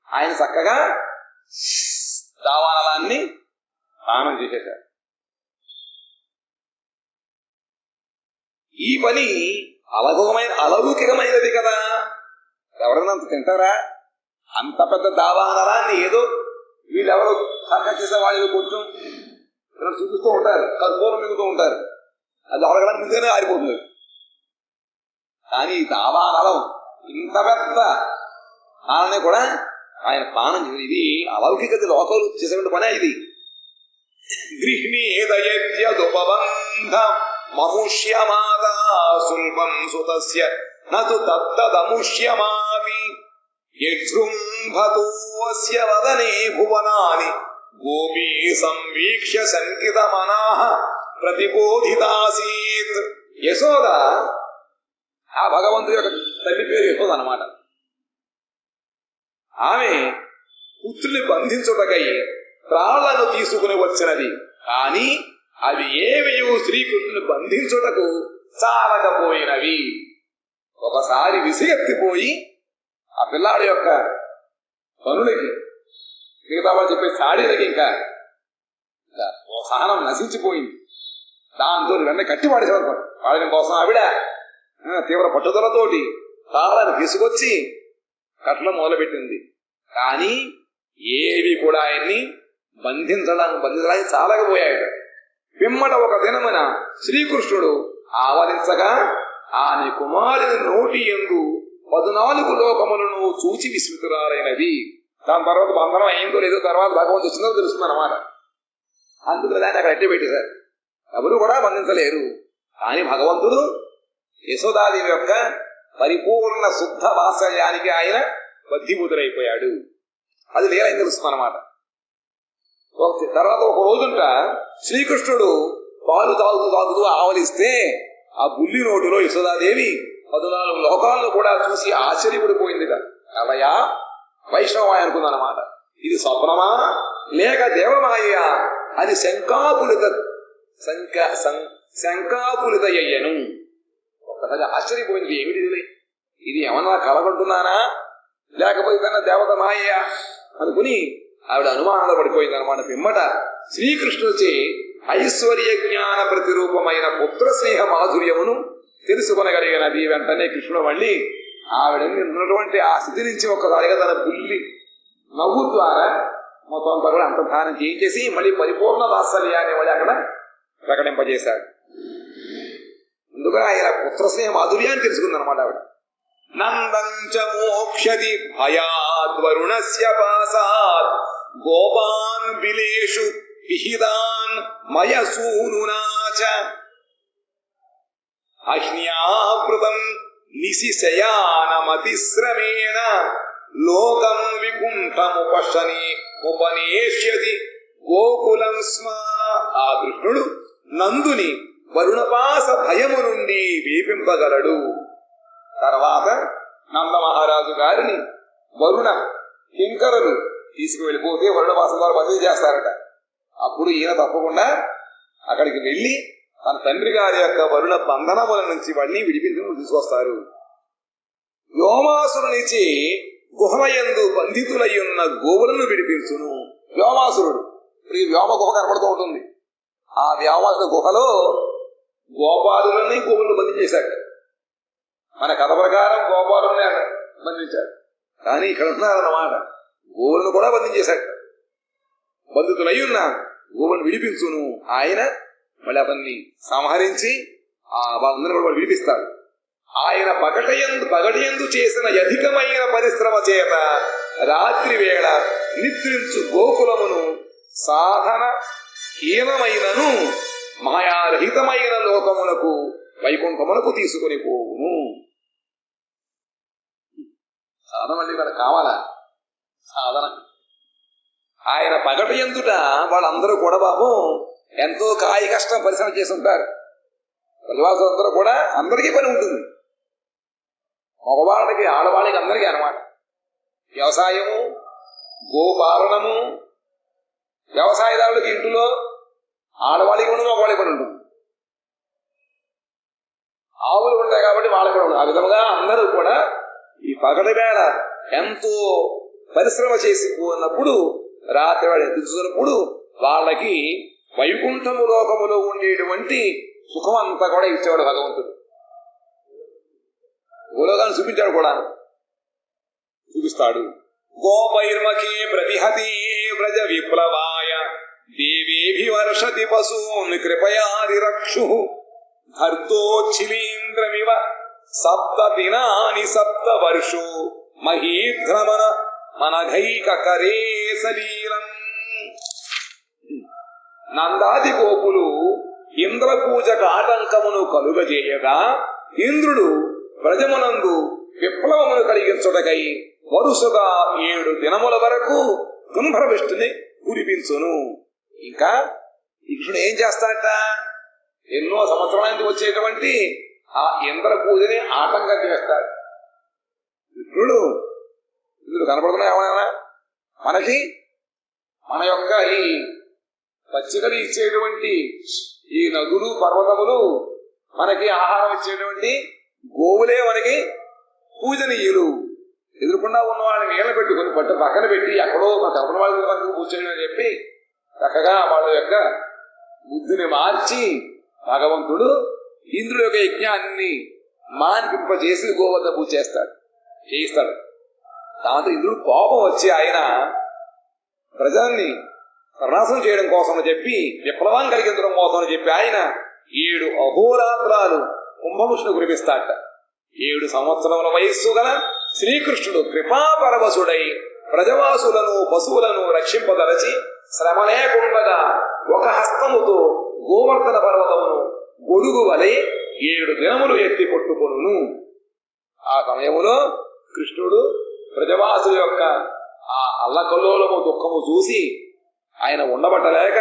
ఆయన చక్కగా దావానలాన్ని పానం చేసేశారు. ఈ పని అలౌకికమైనది కదా, ఎవరైనా అంత తింటారా? అంత పెద్ద దావానలాన్ని ఏదో వీళ్ళెవరో సర్కస్ చేసే వాళ్ళు కొంచెం చూపిస్తూ ఉంటారు, కర్పూరం మిగుతూ ఉంటారు, అది అడగడానికి ముందుగానే ఆరిపోతుంది. కానీ దావానలం ఇంత పెద్ద ఆనని కూడా ఆయన పానం చేసి, ఇది అలౌకికత, లోకాలు చేసేటువంటి పనే ఇది. గృహిణీదయజ్ఞదుపబంధ మముష్యమాదా సుల్భం సుతస్య నతు తత్తదముష్యమాపి యజృంభతోస్య వదనే భువనాని గోపీ సంవీక్ష్య శంకిత మనాః ప్రతిబోధితాసీత్. యశోద ఆ భగవంతుడి యొక్క తల్లి పేరు యశోద అన్నమాట. ఆమె పుత్రుని బంధించుటకై త్రాళ్లను తీసుకుని వచ్చినది, కానీ అవి ఏవియూ శ్రీకృష్ణుని బంధించుటకు చాలకపోయినవి. ఒకసారి విసిగెత్తిపోయి ఆ పిల్లాడి యొక్క పనులకి, మిగతా వాళ్ళు చెప్పే చాడీలకి ఇంకా సహనం నశించిపోయింది. దాంతో వెంట కట్టి పాడేసేవారు. వాడిన కోసం ఆవిడ తీవ్ర పట్టుదలతోటి తాళాన్ని తీసుకొచ్చి కట్టడం మొదలుపెట్టింది. కానీ ఏవి కూడా ఆయన్ని బంధించడానికి చాలకపోయాయి. పిమ్మట ఒక దినమున శ్రీకృష్ణుడు ఆవరించగా ఆమె కుమారుని నోటి యందు 14 లోకములను చూచి విస్మృతురాలైనది. దాని తర్వాత బంధనం అయిందో లేదో తర్వాత భగవంతుడు వచ్చిందో తెలుస్తుంది అన్నమాట. అందుకని దాన్ని అక్కడ అట్టి పెట్టేశారు. ఎవరు కూడా బంధించలేరు. కానీ భగవంతుడు యశోదాదేవి యొక్క పరిపూర్ణ శుద్ధ వాత్సల్యానికి ఆయన బద్ధిభూతుడైపోయాడు. అది లేదని తెలుస్తుంది అన్నమాట. తర్వాత ఒక రోజుంట శ్రీకృష్ణుడు పాలు తాగుతూ ఆవలిస్తే ఆ బుల్లి నోటిలో యశోదాదేవి 14 లోకాలను కూడా చూసి ఆశ్చర్యపడిపోయింది. అవయా వైష్ణవాయ అనుకుందన్నమాట. ఇది స్వప్నమా లేక దేవమాయా అని శంకాపులిత అయ్యను. ఒక్కసారి ఆశ్చర్యపోయింది. ఏమిటి ఇది ఏమన్నా కలగంటున్నానా లేకపోతే తన దేవత మాయా అనుకుని ఆవిడ అనుమానంలో పడిపోయింది అనమాట. పిమ్మట శ్రీకృష్ణుచే ఐశ్వర్య జ్ఞాన ప్రతిరూపమైన పుత్ర స్నేహ మాధుర్యమును తెలుసుకొనగలిగినది. వెంటనే కృష్ణుడు మళ్ళీ ఆవిడ ఉన్నటువంటి ఆ స్థితి నుంచి ఒక్కసారిగా తన బుల్లి నవ్వు ద్వారా మొత్తం అంతా కూడా అంతర్ధానం చేయించేసి మళ్ళీ పరిపూర్ణ వాత్సల్యాన్ని మళ్ళీ అక్కడ ప్రకటింపజేశాడు. అందుకని ఆయన పుత్ర స్నేహ మాధుర్యాన్ని తెలుసుకుందనమాట ఆవిడ. నందంచ మోక్షది భయాద్వరుణస్య పాసాత్ గోపాన్ బిలేషు విహిదాన్ మయసూనునాచ అహ్న్యావృతం నిశిశయానమతిశ్రమేణ లోకం వికుంఠముపనేష్యతి గోకులం స్మ. ఆ కృష్ణుడు నందుని వరుణపాస భయము నుండి వీపింపగలడు. తర్వాత నంద మహారాజు గారిని వరుణ కింకరులు తీసుకువెళ్ళిపోతే వరుణపాసం ద్వారా బదిలీ చేస్తారట. అప్పుడు ఈయన తప్పకుండా అక్కడికి వెళ్లి తన తండ్రి గారి యొక్క వరుణ బంధనముల నుంచి వాడిని విడిపించుకుని తీసుకొస్తారు. వ్యోమాసురునిచి గుహలయందు బంధితులయ్యున్న గోవులను విడిపించును. వ్యోమాసురుడు ఇప్పుడు ఈ వ్యోమ గుహ కనపడుతూ ఉంటుంది. ఆ వ్యోమాసుర గుహలో గోపాలులని గోవులను బంధించేశాడు. మన కథ ప్రకారం గోపాలుని బంధించాడు. కానీ ఇక్కడ ఉన్నారన్నమాట, గోవులను కూడా బంధించేశాడు. బంధితులయ్యున్న గోవులను విడిపించును. ఆయన మళ్ళీ అతన్ని సంహరించి వాళ్ళందరూ కూడా విడిపిస్తాడు. ఆయన పగటియందు చేసిన అధికమైన పరిశ్రమ చేత రాత్రి వేళ నిద్రించు గోకులమును సాధన హీనమైనను మాయారహితమైన లోకములకు వైకుంఠములకు తీసుకుని పోవును. సాధన మళ్ళీ మనకు కావాలా? సాధన ఆయన పగటి ఎందుట వాళ్ళందరూ కూడా బాబు ఎంతో కాయ కష్టం పరిశ్రమ చేసి ఉంటారు. ప్రజవాసులు అందరూ కూడా అందరికీ పని ఉంటుంది. మగవాళ్ళకి ఆడవాళ్ళకి అందరికీ అన్నమాట. వ్యవసాయము, గోపాలనము, వ్యవసాయదారులకి ఇంటిలో ఆడవాళ్ళకి కూడా మగవాళ్ళకి పని ఉంటుంది. ఆవులు ఉంటాయి కాబట్టి వాళ్ళకి కూడా ఉంటుంది. ఆ విధముగా అందరూ కూడా ఈ పగటి వేళ ఎంతో పరిశ్రమ చేసి పోయినప్పుడు రాత్రి వాడు ఎదుగుతున్నప్పుడు వాళ్ళకి వైకుంఠము లోకములో ఉండేటువంటి సుఖం అంతా కూడా ఇచ్చేవాడు భగవంతుడు. భూలోకాన్ని చూపించాడు కూడా, చూపిస్తాడు. గోపైర్మఖే ప్రతిహతి వ్రజ విప్లవాయ దేవేభివర్షతి పశూన్ కృపయారిరక్షు ధర్తోచ్చిలీంద్రమివ సప్త దినాని సప్త వర్షో మహీధ్రమణ మనఘైక కరే సలీలం. నందాది గోపులు ఇంద్ర పూజకు ఆటంకమును కలుగజేయగా ఇంద్రుడు వ్రజమునందు విప్లవమును కలిగించుటకై వరుసగా 7 దినముల వరకు కుంభవిష్ణుని కురిపించును. ఇంకా కృష్ణుడు ఏం చేస్తాడట, ఎన్నో సంవత్సరానికి వచ్చేటువంటి ఆ ఇంద్ర పూజని ఆటంకం చేస్తాడు. కృష్ణుడు కనపడుతున్నా ఏమైనా మనకి మన యొక్క ఈ పచ్చికలు ఇచ్చేటువంటి ఈ నదులు పర్వతములు మనకి ఆహారం ఇచ్చేటువంటి గోవులే మనకి పూజనీయులు. ఎదురుకుండా ఉన్న వాళ్ళని నీళ్ళ పెట్టుకుని పక్కన పెట్టి ఎక్కడో తరపున వాళ్ళకి కూర్చొని అని చెప్పి చక్కగా వాళ్ళ యొక్క బుద్ధిని మార్చి భగవంతుడు ఇంద్రుడి యొక్క యజ్ఞాన్ని మాన్పింపజేసి గోవద్ద పూజ చేయిస్తాడు. దాంతో ఇంద్రుడు కోపం వచ్చి ఆయన ప్రజల్ని సర్వనాశనం చేయడం కోసం అని చెప్పి విప్లవం కలిగించడం కోసం అని చెప్పి ఆయన 7 అహోరాత్రాలు కుంభవృష్ణి కురిపిస్తాడట. 7 సంవత్సరముల వయస్సు గల శ్రీకృష్ణుడు కృపాపరవశుడై ప్రజవాసులను పశువులను రక్షింపదలచి శ్రమ లేకుండా ఒక హస్తముతో గోవర్ధన పర్వతమును గొడుగు వలె 7 దినములు ఎత్తి కొట్టుకొనును. ఆ సమయములో కృష్ణుడు ప్రజవాసుల యొక్క ఆ అల్లకల్లోలము దుఃఖము చూసి ఆయన ఉండబట్టలేక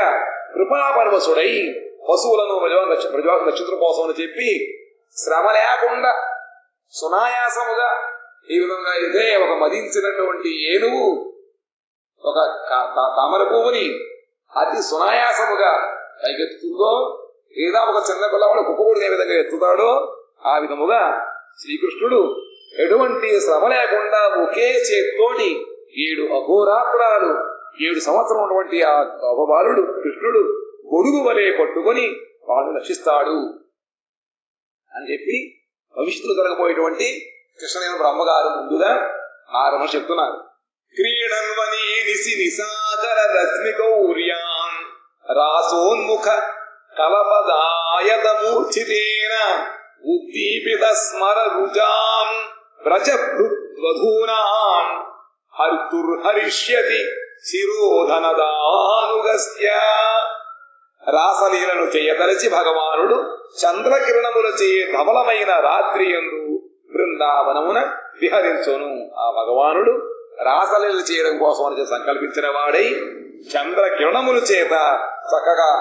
కృపాపరవశుడై పశువులను ప్రజవాసులు రక్షించడం కోసం అని చెప్పి శ్రమ లేకుండా సునాయాసముగా ఈ విధంగా అయితే ఒక మదించినటువంటి ఏనుగు ఒక తామర పువ్వుని అతి సునాయాసముగా పైకెత్తుతుందో లేదా ఒక చిన్న పిల్లవాడు కుక్కగూడిని ఏ విధంగా ఎత్తుతాడో ఆ విధముగా శ్రీకృష్ణుడు ఎటువంటి శ్రమ లేకుండా ఒకే చేత్తోటి 7 అహోరాత్రాలు 7 సంవత్సరం ఉన్నటువంటి ఆ గోపబాలుడు కృష్ణుడు గొడుగు వలె పట్టుకొని వాళ్ళని రక్షిస్తాడు అని చెప్పి భవిష్యత్తులో జరగబోయేటువంటి కృష్ణదేవ బ్రహ్మగారు ముందుగా నారమ చెప్తున్నారు. క్రీడన్వని నిసి నిసాకర రశ్మి గౌర్యాన్ రాసోన్ముఖ కలపదాయత మూర్ఛితేన ఉద్దీపిత స్మర రుజాం వ్రజభృద్వధూనాం హర్తుర్హరిష్యతి శిరోధనదానుగస్య. రాసలీలను చేయదలచి భగవానుడు చంద్రకిరణముల చే ధవలమైన రాత్రి యందు బృందావనమున విహరించును. ఆ భగవానుడు రాసలీలు చేయడం కోసం అని సంకల్పించిన వాడై చంద్రకిరణముల చేత చక్కగా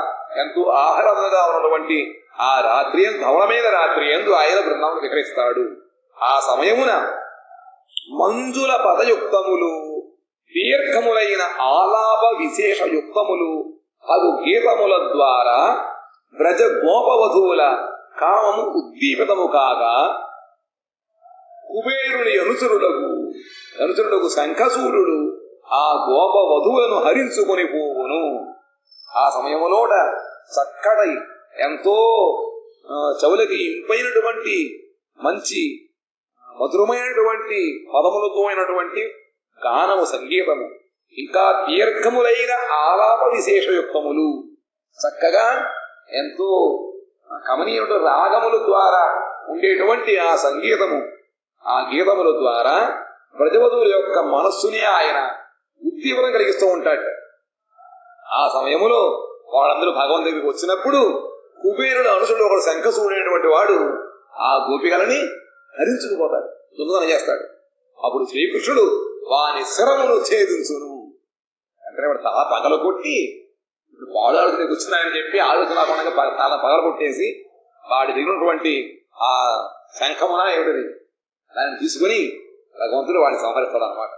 ఎంతో ఆహ్లాదంగా ఉన్నటువంటి ఆ రాత్రి ధవలమైన రాత్రి యందు ఆయన బృందావనం విహరిస్తాడు. ఆ సమయమున మంజుల పదయుక్తములు దీర్ఘములైన ఆలాప విశేషయుక్తములు అగు గీతముల ద్వారా బ్రజ గోపవధువుల కామము ఉద్దీపితము కాగా కుబేరుని అనుచరుడగు శంఖసూరుడు ఆ గోప వధువులను హరించుకొని పోవును. ఆ సమయములోట చక్కటి ఎంతో చెవులకి ఇంపైనటువంటి మంచి మధురమైనటువంటి పదములతో అయినటువంటి గానము సంగీతము ఇంకా దీర్ఘములైన ఆలాప విశేషయుక్తములు చక్కగా ఎంతో కమనీయుడు రాగముల ద్వారా ఉండేటువంటి ఆ సంగీతము ఆ గీతముల ద్వారా బ్రజవధువుల యొక్క మనస్సుని ఆయన ఉద్దీపనం కలిగిస్తూ ఉంటాడు. ఆ సమయములో వాళ్ళందరూ భగవంతుడి దగ్గరికి వచ్చినప్పుడు కుబేరుడు అనుసుడు ఒకడు శంఖసూడైనటువంటి వాడు ఆ గోపికలని హరించుకుపోతాడు, దొంగతనం చేస్తాడు. అప్పుడు శ్రీకృష్ణుడు వాని శరమును ఛేదించును అంటే వాడు తల పగల కొట్టి ఇప్పుడు పాడాడుకునే కూర్చున్నాయని చెప్పి ఆలోచన తల పగల కొట్టేసి వాడి దిగినటువంటి ఆ శంఖమున ఏమిటది దాన్ని తీసుకుని భగవంతుడు వాడిని సంహరిస్తాడు అన్నమాట.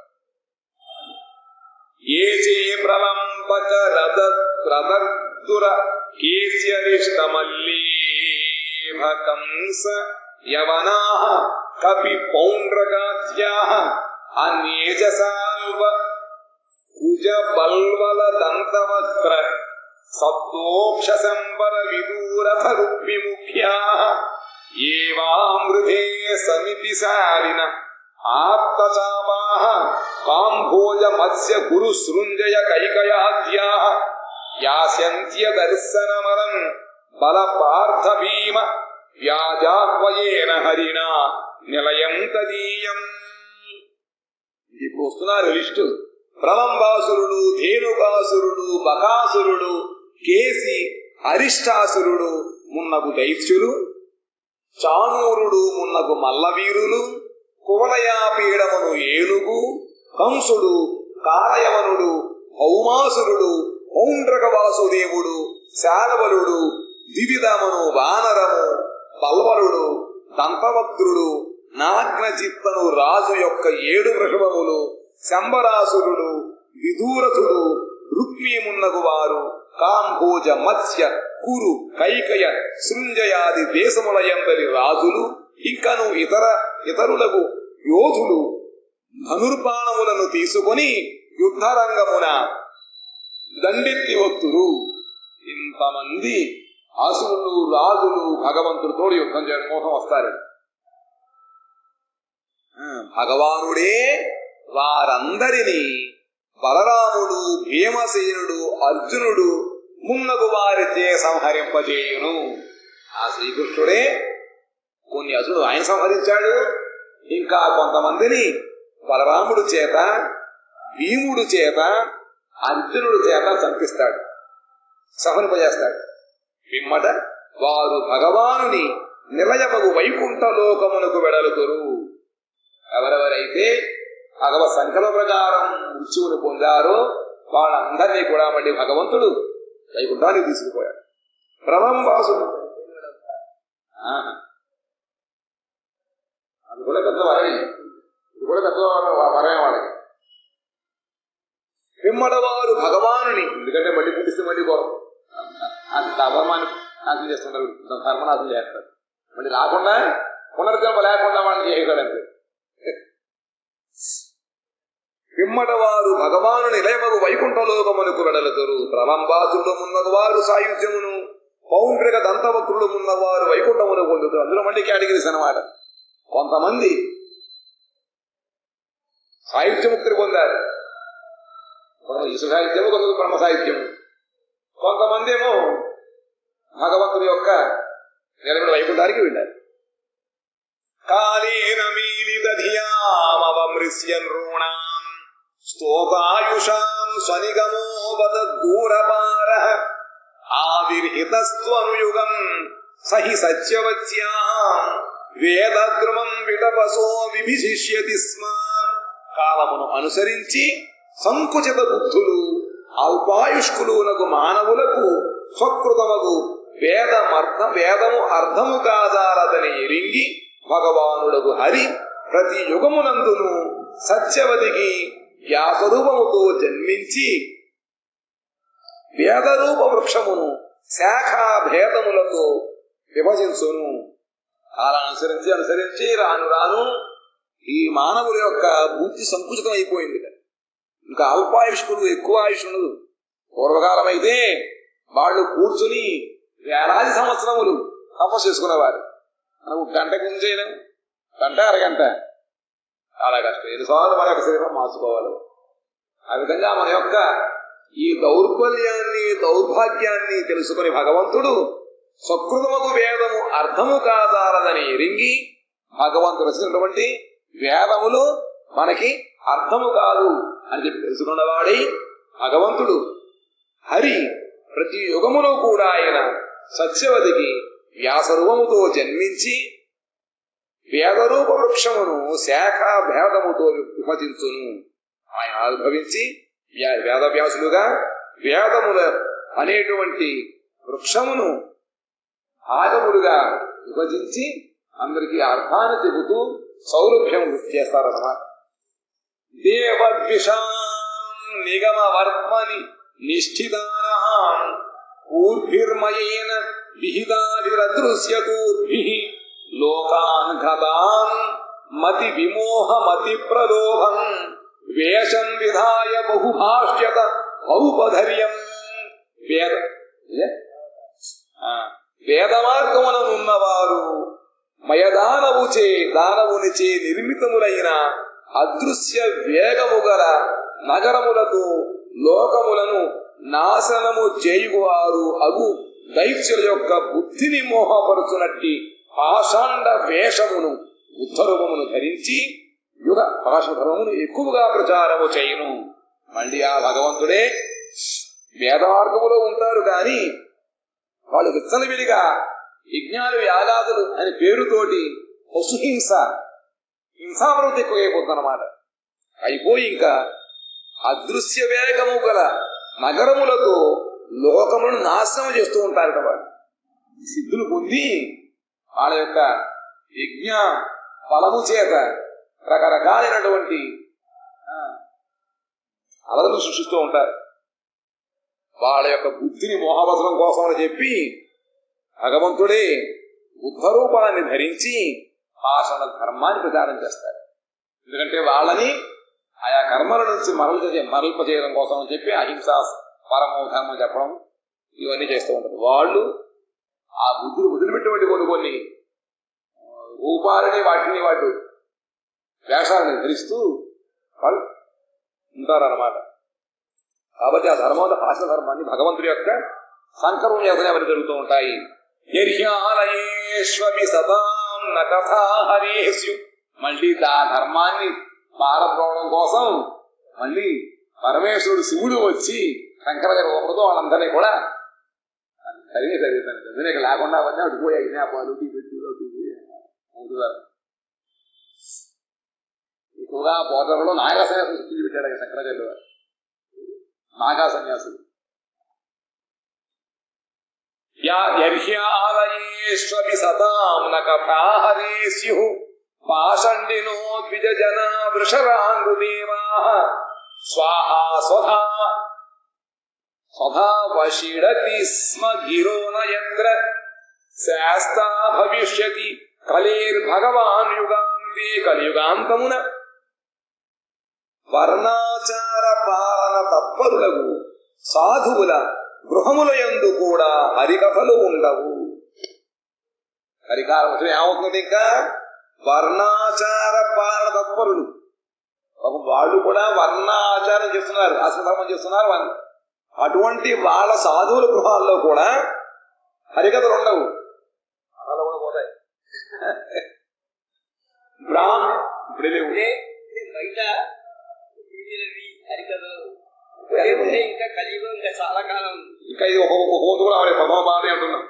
ఏ చే ప్రలంబక రథదుర కేశ్యరిష్టమల్లీభకంస యవనా కపి పౌండ్రగాద్యా అన్యేజ సాల్వ కుజ కుజ బల్వల దంతవక్ర సప్తోక్షశంబర విదూరథ రుక్మిముఖ్యా ఏవామృతే సమితిశాలిన ఆప్తచాపాః కాంభోజ మత్స్య గురు సృంజయ కైకయాద్యాః యాస్యంత్య దర్శనమరం బల పార్థ భీమ వ్యాజాహ్వయేన హరిణా నిలయం తదీయం. ఇప్పుడు వస్తున్నారు లిస్టు. ప్రలంబాసురుడు, ధేనుకాసురుడు, బకాసురుడు, కేసి, అరిష్టాసురుడు మున్నగు దైత్యులు, చానూరుడు మున్నగు మల్లవీరులు, కువలయాపీడమును ఏనుగు, కంసుడు, కాలయవనుడు, హౌమాసురుడు, ఔండ్రక వాసుదేవుడు, శాలవలుడు, దివిదమును వానరము, పల్వలుడు, దంతవక్రుడు, నాగ్నచిత్తను రాజు యొక్క 7 వృషభములు, శంబరాసురుడు, విదూరథుడు, రుక్మి మున్నగు వారు, కాంభోజ మత్స్య కురు కైకయ సృంజయాది దేశముల యందలి రాజులు, ఇంకను ఇతరులకు యోధులు ధనుర్బాణములను తీసుకొని యుద్ధరంగమున దండెత్తి వత్తురు. ఇంతమంది అసురులు, రాజులు భగవంతుడితో యుద్ధం చేయడం కోసం వస్తారు. భగవానుడే వారందరినీ బలరాముడు, భీమసేనుడు, అర్జునుడు మున్నగు వారిచే సంహరింపజేయును. ఆ శ్రీకృష్ణుడే కొన్ని అసురుడు ఆయన సంహరించాడు. ఇంకా కొంతమందిని బలరాముడు చేత, భీముడు చేత, అర్జునుడు చేత చంపిస్తాడు, సంహరింపజేస్తాడు. పిమ్మట వారు భగవానుని నిలయమగు వైకుంఠ లోకమునకు వెడలుతురు. ఎవరెవరైతే భగవత్ సంకల్ప ప్రకారం మృత్యువును పొందారో వాళ్ళందరినీ కూడా మళ్ళీ భగవంతుడు వైకుంఠానికి తీసుకుపోయాడు. ప్రలంబాసుడు అది కూడా పెద్ద వరమే, ఇది కూడా పెద్ద వరమే వాళ్ళకి. పిమ్మట వారు భగవానుని, ఎందుకంటే మళ్ళీ పుట్టిస్తే మళ్ళీ ధర్మాన్ని నాశనం చేస్తుంటారు, ధర్మనాశనం చేస్తారు. మళ్ళీ రాకుండా పునర్జన్మ లేకుండా వాళ్ళని చేయగలంటే పిమ్మట వారు భగవాను నిలయమగు వైకుంఠ లోకమునకు వెడలుతురు. ప్రలంబాసురుడు మున్నగు వారు సాయుధ్యమును, పౌండ్రిక దంతవక్రుడు మున్నవారు వైకుంఠమును పొందుతారు. అందులో మళ్ళీ కేటగిరీస్ అన్నమాట. కొంతమంది సాహిత్యముక్తిని పొందారు, కొంత ఇసు సాహిత్యము, కొంత బ్రహ్మ సాహిత్యము. కొంతమంది ఏమో భగవంతుడి యొక్క నిలబడి వైకుంఠానికి వెళ్ళారు. కాళేన మీలితధియామవమృశ్యన్ రూణాం స్తోకాయుషాం స్వనిగమో వదద్దూరపారః ఆవిర్హితస్త్వనుయుగం సహి సత్యవత్యాం వేదద్రుమం విటపసో విభిషిష్యతి స్మ. కాలమును అనుసరించి సంకుచిత బుద్ధులు అల్పాయుష్కులునకు మానవులకు స్వకృతమగు వేదము అర్థము కాదారదని ఎరింగి భగవానుడగు హరి ప్రతి యుగమునందును సత్యవతికి వ్యాసరూపముతో జన్మించి వేదరూప వృక్షమును శాఖా భేదములతో విభజించును. అలా అనుసరించి రాను రాను ఈ మానవుల యొక్క బుద్ధి సంకుచితం అయిపోయింది. ఇంకా అల్పాయుష్కులు, ఎక్కువ ఆయుష్ ఉండదు. పూర్వకాలం అయితే వాళ్ళు కూర్చుని వేలాది సంవత్సరములు తపస్సు చేసుకునేవారు. మనకు గంటకు ముందు చేయలేం, గంట అరగంట, చాలా కష్టం. ఎన్నిసార్లు మన యొక్క శరీరం మార్చుకోవాలి. ఆ విధంగా మన యొక్క ఈ దౌర్బల్యాన్ని, దౌర్భాగ్యాన్ని తెలుసుకుని భగవంతుడు సకృతముకు వేదము అర్థము కాదారదని ఎరింగి భగవంతుడు రచించినటువంటి వేదములు మనకి అర్థము కాదు అని చెప్పి తెలుసుకున్నవాడై భగవంతుడు హరి ప్రతి యుగములో కూడా ఆయన సత్యవతికి వ్యాసరూపముతో జన్మించి వేదరూప వృక్షమును శాఖా భేదముతో విభజించును. ఆయన ఆవిర్భవించి వేదవ్యాసులుగా వేదముల అనేటువంటి వృక్షమును భాగములుగా విభజించి అందరికీ అర్థాన్ని చెబుతూ సౌలభ్యం చేస్తారన్నమాట. దేవద్విషాం నిగమ వర్త్మని నిష్ఠితానాం ఊర్భిర్మయేన విహితాభిరదృశ్యతూర్భిః లోకాన్ ఘతాన్ మతి విమోహ మతి ప్రలోభం వేషం విధాయ బహు భాష్యత ఔపధర్యం వేద మార్గములనున్నవారు మయదానవుచే దానవునిచే నిర్మితములైన అదృశ్య వేగము గల నగరములతో లోకములను నాశనము చేయువారు అగు దైత్యుల యొక్క బుద్ధిని మోహపరుచునట్టి పాషాండ వేషమును ఉత్తరూపమును ధరించి యుగ పాశధర్మమును ఎక్కువగా ప్రచారము చేయును. మళ్ళీ ఆ భగవంతుడే వేద మార్గములో ఉంటారు కానీ వాళ్ళు విచ్చలవిడిగా యజ్ఞాలు యాగాదులు అనే పేరుతోటి పశుహింస హింసావృత్తి ఎక్కువైపోతుందన్నమాట. అయిపోయి ఇంకా అదృశ్య వేగము గల నగరములతో లోకములను నాశనం చేస్తూ ఉంటారట. వాళ్ళు సిద్ధులు పొంది వాళ్ళ యొక్క యజ్ఞ ఫలము చేత రకరకాలైనటువంటి అలదలు సృష్టిస్తూ ఉంటారు. వాళ్ళ యొక్క బుద్ధిని మోహవసరం కోసం అని చెప్పి భగవంతుడే బుద్ధరూపాన్ని ధరించి పాషణ ధర్మాన్ని ప్రచారం చేస్తారు. ఎందుకంటే వాళ్ళని ఆయా కర్మల నుంచి మరల్పజేయడం కోసం అని చెప్పి అహింసా పరమో ధర్మం చెప్పడం ఇవన్నీ చేస్తూ ఉంటారు. వాళ్ళు ఆ బుద్ధులు వదిలిపెట్టేటువంటి కొన్ని రూపాలని వాటిని వాటి వేషాలను ధరిస్తూ వాళ్ళు ఉంటారన్నమాట. కాబట్టి ఆ ధర్మంలో పాషణ ధర్మాన్ని భగవంతుడి యొక్క సంకల్పం చేతనే అవన్నీ జరుగుతూ ఉంటాయి. మళ్ళీ ఆ ధర్మాన్ని పారద్రోవడం కోసం మళ్ళీ పరమేశ్వరుడు శివుడు వచ్చి శంకరాచార్య రూపంతో వాళ్ళందరినీ కూడా సరిగే చదివిస్తాను. చదివినక లేకుండా అవన్నీ అడిపోయాయి. నేపాలు అవుతున్నారు. ఎక్కువగా బోధనలో నాగా సన్యాసం సృష్టించి పెట్టాడు శంకరాచార్యులు వారు. నాగా సన్యాసులు పాషండినో ద్విజ జన వృషరాంగుదేవా స్వాహా స్వధా స్వధా వషిడతి స్మ గిరోన యత్ర శాస్తా భవిష్యతి కలేర్భగవాన్ యుగాంతే కలియుగాంతమున వర్ణాచార పాలన తత్పరులకు సాధువుల గృహముల యందు కూడా హరికథలు ఉండవు. హరికాలం ఏమవుతుంది? ఇంకా వర్ణాచార పాలన తత్పరులు వాళ్ళు కూడా వర్ణాచారం చేస్తున్నారు, ఆశ్రమధర్మం చేస్తున్నారు. అటువంటి వాళ్ళ సాధువుల గృహాల్లో కూడా హరికథలు ఉండవు. అలా కూడా పోతాయి. ఇప్పుడే లేవు. బయట హరికథలు ఇంకా కలియుగం ఇంకా చాలా కాలం ఇంకా ఇది ఒక్కొక్క వంతు కూడా అవలేదు. ప్రథమ బాధ అంటున్నాం.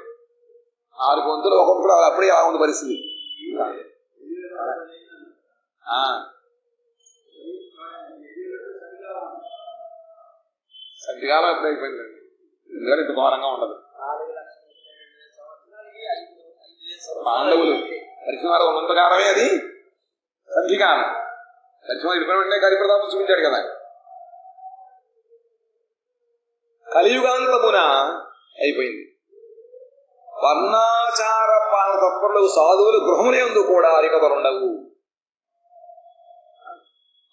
6 వంతులు ఒక్కొక్కడు అప్పుడే అలా ఉంది పరిస్థితి. సంధికాలం ఎప్పుడు అయిపోయిందండి. ఎందుకంటే ఇంత ఘోరంగా ఉండదు. పాండవులు నరసింహారావు ఉన్నంతకాలమే అది సంధికాలం. నరసింహారావు ఇరుకుని వెంటనే కరిప్రతాపం చూపించాడు కదా. కలియుగాంతమున అయిపోయింది. వర్ణాచార పాలన తత్పరులకు సాధువులు గృహములందు కూడా హరికథలు ఉండవు.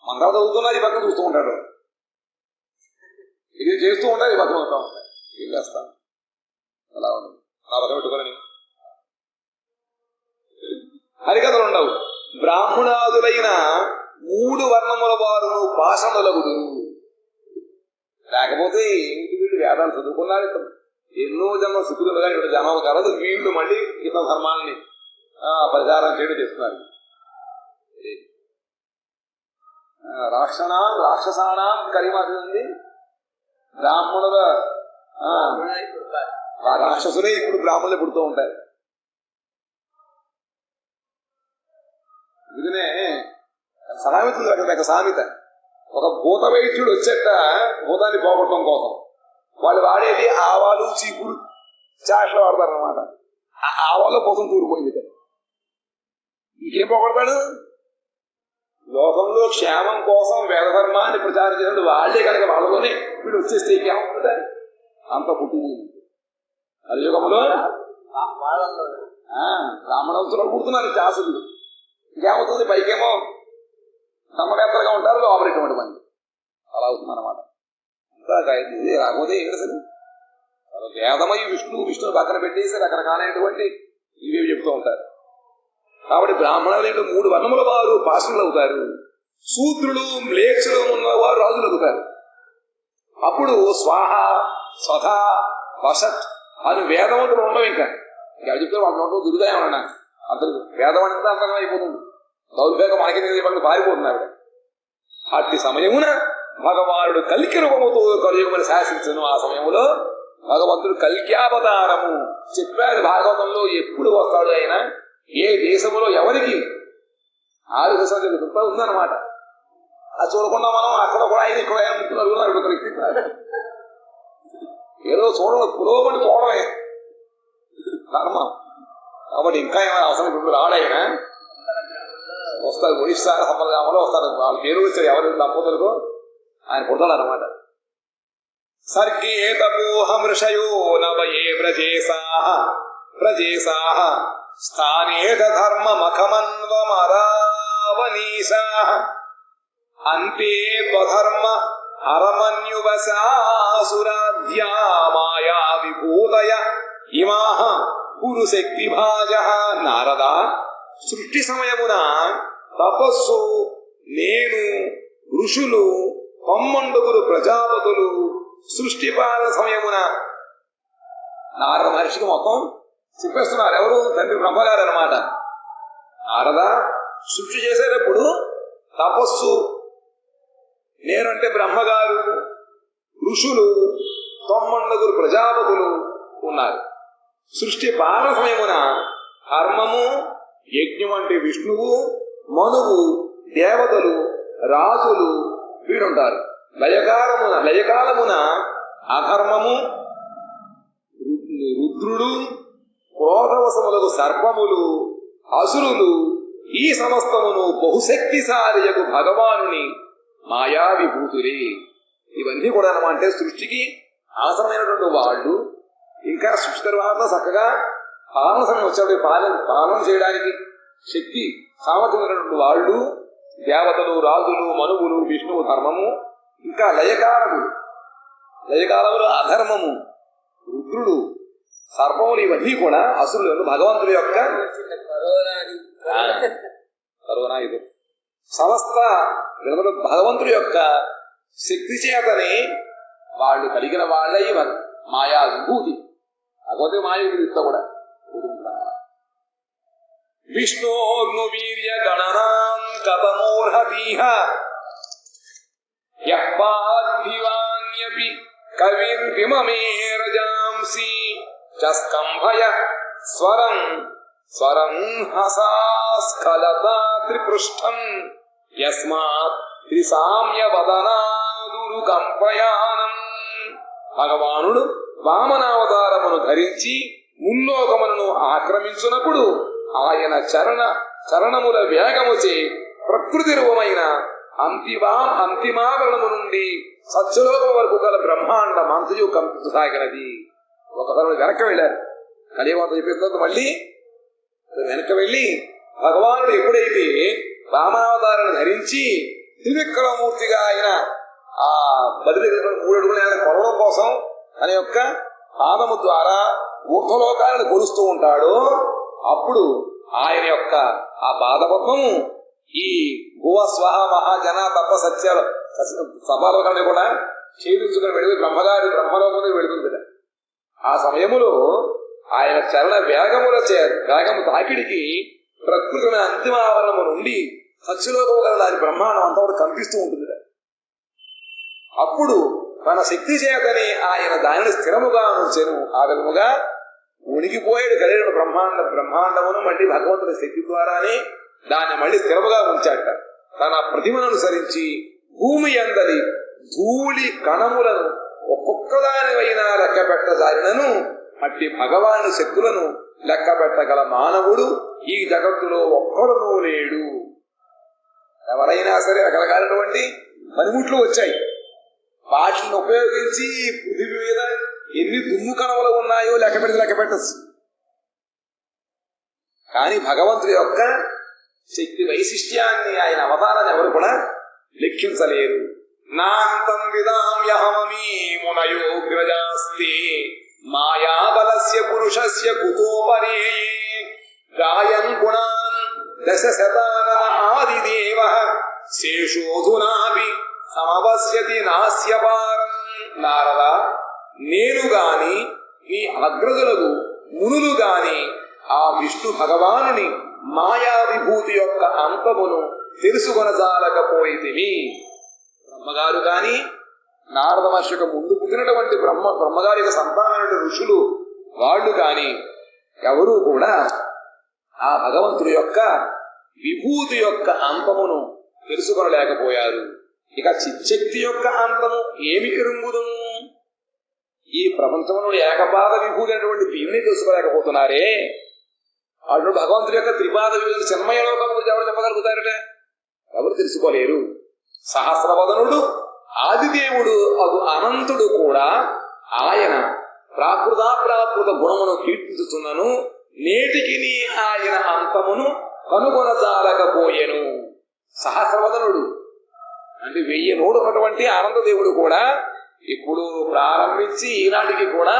మంత్రాలు చదువుతున్నారు, ఈ పక్కన చూస్తూ ఉంటాడు. ఇది చేస్తూ ఉంటారు, ఈ పక్కన అవుతా ఉంటాయి. ఏం చేస్తాను అలా ఉండదు. నా పక్కన పెట్టుకోని హరికథలు ఉండవు. బ్రాహ్మణాదులైన 3 వర్ణముల వారు భాషణులగుడు. లేకపోతే ఇంటి వీళ్ళు వేదాలు చదువుకున్నారు. ఎన్నో జన్మ సుఖులుగా ఇక్కడ జనం కలదు. వీళ్ళు మళ్ళీ ఇతర ధర్మాన్ని ప్రచారం చేయడం చేస్తున్నారు. రాక్షసానాం కలిమాది ఉంది. బ్రాహ్మణుల రాక్షసులే ఇప్పుడు బ్రాహ్మణులే పుడుతూ ఉంటాయి. ఇదినే సామెతలు రకరకాల సామెత. ఒక భూత వైద్యుడు వచ్చేట భూతాన్ని పోగొట్టడం కోసం వాళ్ళు వాడేది ఆవాలు, చీపురు, చాట్లు వాడతారనమాట. ఆ ఆవాలో కోసం తూరిపోయింది. ఇంకేం పోగొడతాడు? లోకంలో క్షేమం కోసం వేదధర్మాన్ని ప్రచారం చేసినట్టు వాళ్ళే కనుక వాళ్ళలోనే వీడు వచ్చేస్తే ఇంకేమవుతుంది? అంత పుట్టింది కలియుగంలో. బ్రాహ్మణవంతులు పుడుతున్నారు శాసులు. ఇంకేమవుతుంది? పైకేమో నమ్మకర్తలుగా ఉంటారు, లోపలిటువంటి మంది అలా అవుతుంది అన్నమాట. ఇది రాకపోతే ఏంటి అసలు వేదమై విష్ణువు పక్కన పెట్టేసి రకరకాలైనటువంటి ఇవి చెప్తూ ఉంటారు. కాబట్టి బ్రాహ్మణులు 3 వర్ణముల వారు పాసులు అవుతారు, శూద్రులు మ్లేచ్చులు ఉన్నవారు రాజులు అవుతారు. అప్పుడు స్వాహ స్వధ వసత్ అని వేదవంతులు ఉండవు. ఇంకా చెప్తే వాళ్ళు దుర్గా ఉన్నా అతను వేదం అంతా అంతగా అయిపోతుంది. దౌర్భేగం మనకి పారిపోతున్నారు. అట్టి సమయమున భగవానుడు కల్కి రూపముతో కలియుగమని శాసించను. ఆ సమయంలో భగవంతుడు కల్క్యావతారము చెప్పాడు భాగవతంలో. ఎప్పుడు వస్తాడు ఆయన, ఏ దేశంలో ఎవరికి ఆలోచన ఉందన్నమాట. అది చూడకుండా మనం అక్కడ కూడా ఆయన ఇక్కడ ముగ్గురు ఏదో చూడ పురోగమని చూడమే ధర్మం. కాబట్టి ఇంకా ఏమైనా అవసరం ఇప్పుడు రాడాయన వస్తారు. ఒడిశా సంప్రదాయంలో వస్తారు. వాళ్ళ పేరు వచ్చారు ఎవరి దంపతులకు ఆయన పుడతాడు అన్నమాట. సర్గే తపోహమృషయో నవయే ప్రజేశా స్థానేత ధర్మమఖమన్వమరావనీశా అంతే త్వధర్మ హరమన్యువశాసురాధ్యా మాయా విభూతయ ఇమాః గురుశక్తి భాజ. నారద, సృష్టి సమయమున తపస్సు నేను, ఋషులు, పొమ్మండుగురు ప్రజాపతులు సృష్టి పాలన సమయమున నారద మహర్షికి మొత్తం చెప్పేస్తున్నారు. ఎవరు? తండ్రి బ్రహ్మగారు అన్నమాట. నారద, సృష్టి చేసేటప్పుడు తపస్సు నేనంటే బ్రహ్మగారు, ఋషులు, తొమ్మండుగురు ప్రజాపతులు ఉన్నారు. సృష్టి పాలన సమయమున హర్మము, యజ్ఞం అంటే విష్ణువు, మనువు, దేవతలు, రాజులు వీడుంటారు. లయకాలమున అధర్మము, రుద్రుడు, క్రోధవశములకు సర్పములు, అసురులు, ఈ సమస్తమును బహుశక్తిశాలియకు భగవానుని మాయా విభూతులే. ఇవన్నీ కూడా అంటే సృష్టికి అవసరమైనటువంటి వాళ్ళు. ఇంకా సృష్టి తర్వాత చక్కగా పాలన సమయం వచ్చేప్పుడు పాలన చేయడానికి శక్తి సామర్థ్యమైనటువంటి వాళ్ళు దేవతలు, రాజులు, మనువులు, విష్ణువు, ధర్మము. ఇంకా లయకాలములు అధర్మము, రుద్రుడు, సర్పములు, ఇవన్నీ కూడా అసురులు భగవంతుడి యొక్క కరోనా ఇది సమస్త భగవంతుడి యొక్క శక్తి చేతనే వాళ్ళు కలిగిన వాళ్ళై మాయా విభూతి. భగవతి మాయా విభూతి కూడా విష్ణోర్ను వీర్య గణనాం కథమోర్హతీహ యఃపాద్భివాన్యపి కవిర్విమమేరజాంసి చస్కంభయ స్వరం హసాస్ఖలతా త్రిపృష్టం యస్మాత్ త్రిసామ్యవదనాదురు కంపయానం. భగవానుడు వామనావతారమును ధరించి ముల్లోకములను ఆక్రమించునప్పుడు ఆయన చరణముల వేగముచే ప్రకృతి రూపమైన అంతిమావరణము నుండి సత్యలోకం వరకు గల బ్రహ్మాండం అంతయు కంపిస్తూ సాగినది. ఒకసారి వెనక్కి వెళ్ళారు. కలియుగంతో చెప్పిన మళ్ళీ వెనక్కి వెళ్ళి భగవానుడు ఎప్పుడైతే వామనావతారాన్ని ధరించి త్రివిక్రమమూర్తిగా ఆయన ఆ బలి దగ్గర 3 అడుగుల కొలవడం కోసం తన యొక్క పాదము ద్వారా ఊర్ధ్వలోకాలను కొలుస్తూ ఉంటాడు. అప్పుడు ఆయన యొక్క ఆ పాదపద్మము ఈ భువ స్వహ మహాజన తప్ప సత్యాలు సభాలోకాన్ని కూడా ఛేదించుకుని వెళ్ళి బ్రహ్మలోకం వెళుతుంది. ఆ సమయములో ఆయన చరణ వేగము తాకిడికి ప్రకృతి అంతిమ ఆవరణము నుండి సత్యలోకము గల దాని బ్రహ్మాండం అంతా కూడా కనిపిస్తూ ఉంటుంది. అప్పుడు తన శక్తి చేతనే ఆయన దానిని స్థిరముగా ఉంచెను. ఆ విధముగా ఉనికిపోయాడు కలిగిన బ్రహ్మాండమును మళ్ళీ భగవంతుని శక్తి ద్వారానే దాన్ని మళ్ళీ స్థిరముగా ఉంచాట. తన ప్రతిమను అనుసరించి భూమి అందలి ధూళి కణములను ఒక్కొక్క దానివైనా లెక్క పెట్టజారినను అట్టి భగవాను శక్తులను లెక్క పెట్టగల మానవుడు ఈ జగత్తులో ఒక్కడునూ లేడు. ఎవరైనా సరే రకరకాలైనటువంటి పనిముట్లు వచ్చాయి. వాటిని ఉపయోగించి పృథివీ మీద ఎన్ని దుమ్ము కణములు ఉన్నాయో లెక్క పెట్టచ్చు. కానీ భగవంతుడి యొక్క శక్తి వైశిష్ట్యాన్ని ఆయన అవతారాన్ని ఎవరు కూడా లెక్కించలేరు. నాంతం విదామ్యహమీ మునయోగ్రజాస్తే మాయాబలస్య పురుషస్య కుతోపరే గాయన్ గుణాన్ దశశతానన ఆదిదేవః శేషోధునాపి సమవస్యతి నాస్యపారం. నారద, నేను గాని నీ అగ్రజులకు మునులు గాని ఆ విష్ణు భగవానుని మాయా విభూతి యొక్క అంతమును తెలుసుకొనజాలకపోయితివి. బ్రహ్మగారు కాని నారద మహర్షికి ముందు పుట్టినటువంటి బ్రహ్మగారి యొక్క సంతానమైన ఋషులు వాళ్ళు కాని ఎవరూ కూడా ఆ భగవంతుడి యొక్క విభూతి యొక్క అంతమును తెలుసుకొనలేకపోయారు. ఇక చిచ్చక్తి యొక్క అంతము ఏమి ఎరుంగుదము? ఈ ప్రపంచంలో ఏకపాద విభూతి అనేటువంటి దీన్ని తెలుసుకోలేకపోతున్నారే. అటు భగవంతుడి యొక్క త్రిపాద విభూతి చిన్మయలోకం గురించి ఎవరు చెప్పగలుగుతారట? ఎవరు తెలుసుకోలేరు. సహస్రవదనుడు ఆదిదేవుడు అగు అనంతుడు కూడా ఆయన ప్రాకృత గుణమును కీర్తించుతున్నను నేటికి ఆయన అంతమును కనుగొనజాలకపోయెను. సహస్రవదనుడు అంటే 1000 నోడు ఉన్నటువంటి ఆనందదేవుడు కూడా ఇప్పుడు ప్రారంభించి ఈనాటికి కూడా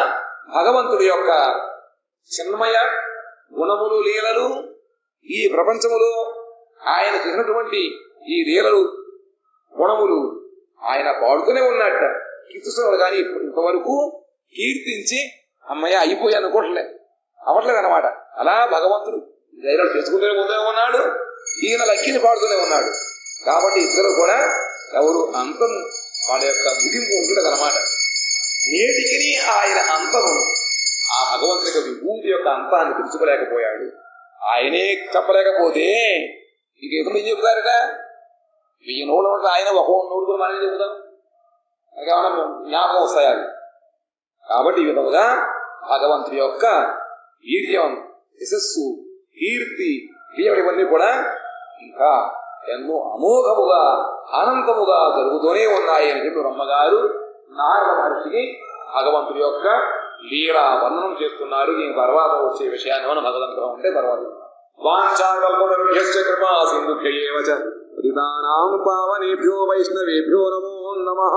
భగవంతుడి యొక్క చిన్మయ గుణములు లీలలు ఈ ప్రపంచములో ఆయన చేసినటువంటి ఈ లీలలు గుణములు ఆయన పాడుతూనే ఉన్నట్ట, కీర్తిస్తున్నాడు. కానీ ఇంతవరకు కీర్తించి అమ్మయ్య అయిపోయి అనుకోవట్లే, అవట్లేదు అనమాట. అలా భగవంతుడు లీలలు చేసుకుంటూనే పోతూనే ఉన్నాడు, ఈయన లక్కిని పాడుతూనే ఉన్నాడు. కాబట్టి ఇద్దరు కూడా ఎవరు అంతం వాళ్ళ యొక్క ముగింపు ఉంటుంది అనమాట. నేటికి ఆయన అంతము ఆ భగవంతుడి యొక్క విభూతి యొక్క అంతాన్ని తెలుసుకోలేకపోయాడు. ఆయనే చెప్పలేకపోతే ఇక ఎదురు ఏం చెబుతారట? 1000 నోళ్ళు ఉంటే ఆయన ఒక నోడుతో మనం ఏం చెబుతాం? ఏమన్నా జ్ఞాపకం వస్తాయా? కాబట్టి ఈ విధముగా భగవంతుడి యొక్క వీర్యం, యశస్సు, కీర్తి ఇవన్నీ కూడా ఇంకా ఎన్నో అమోఘముగా అనంతముగా జరుగుతూనే ఉన్నాయి అని చెప్పి బ్రహ్మగారు నారద మహర్షికి భగవంతుడి యొక్క లీలా వర్ణనం చేస్తున్నారు. ఈ తర్వాత వచ్చే విషయాన్ని మనం భగవంతుడు ఉంటే తర్వాత వాంఛాకల్పతరుభ్యశ్చ కృపా సింధుభ్య ఏవ చ పతితానాం పావనేభ్యో వైష్ణవేభ్యో నమో నమః.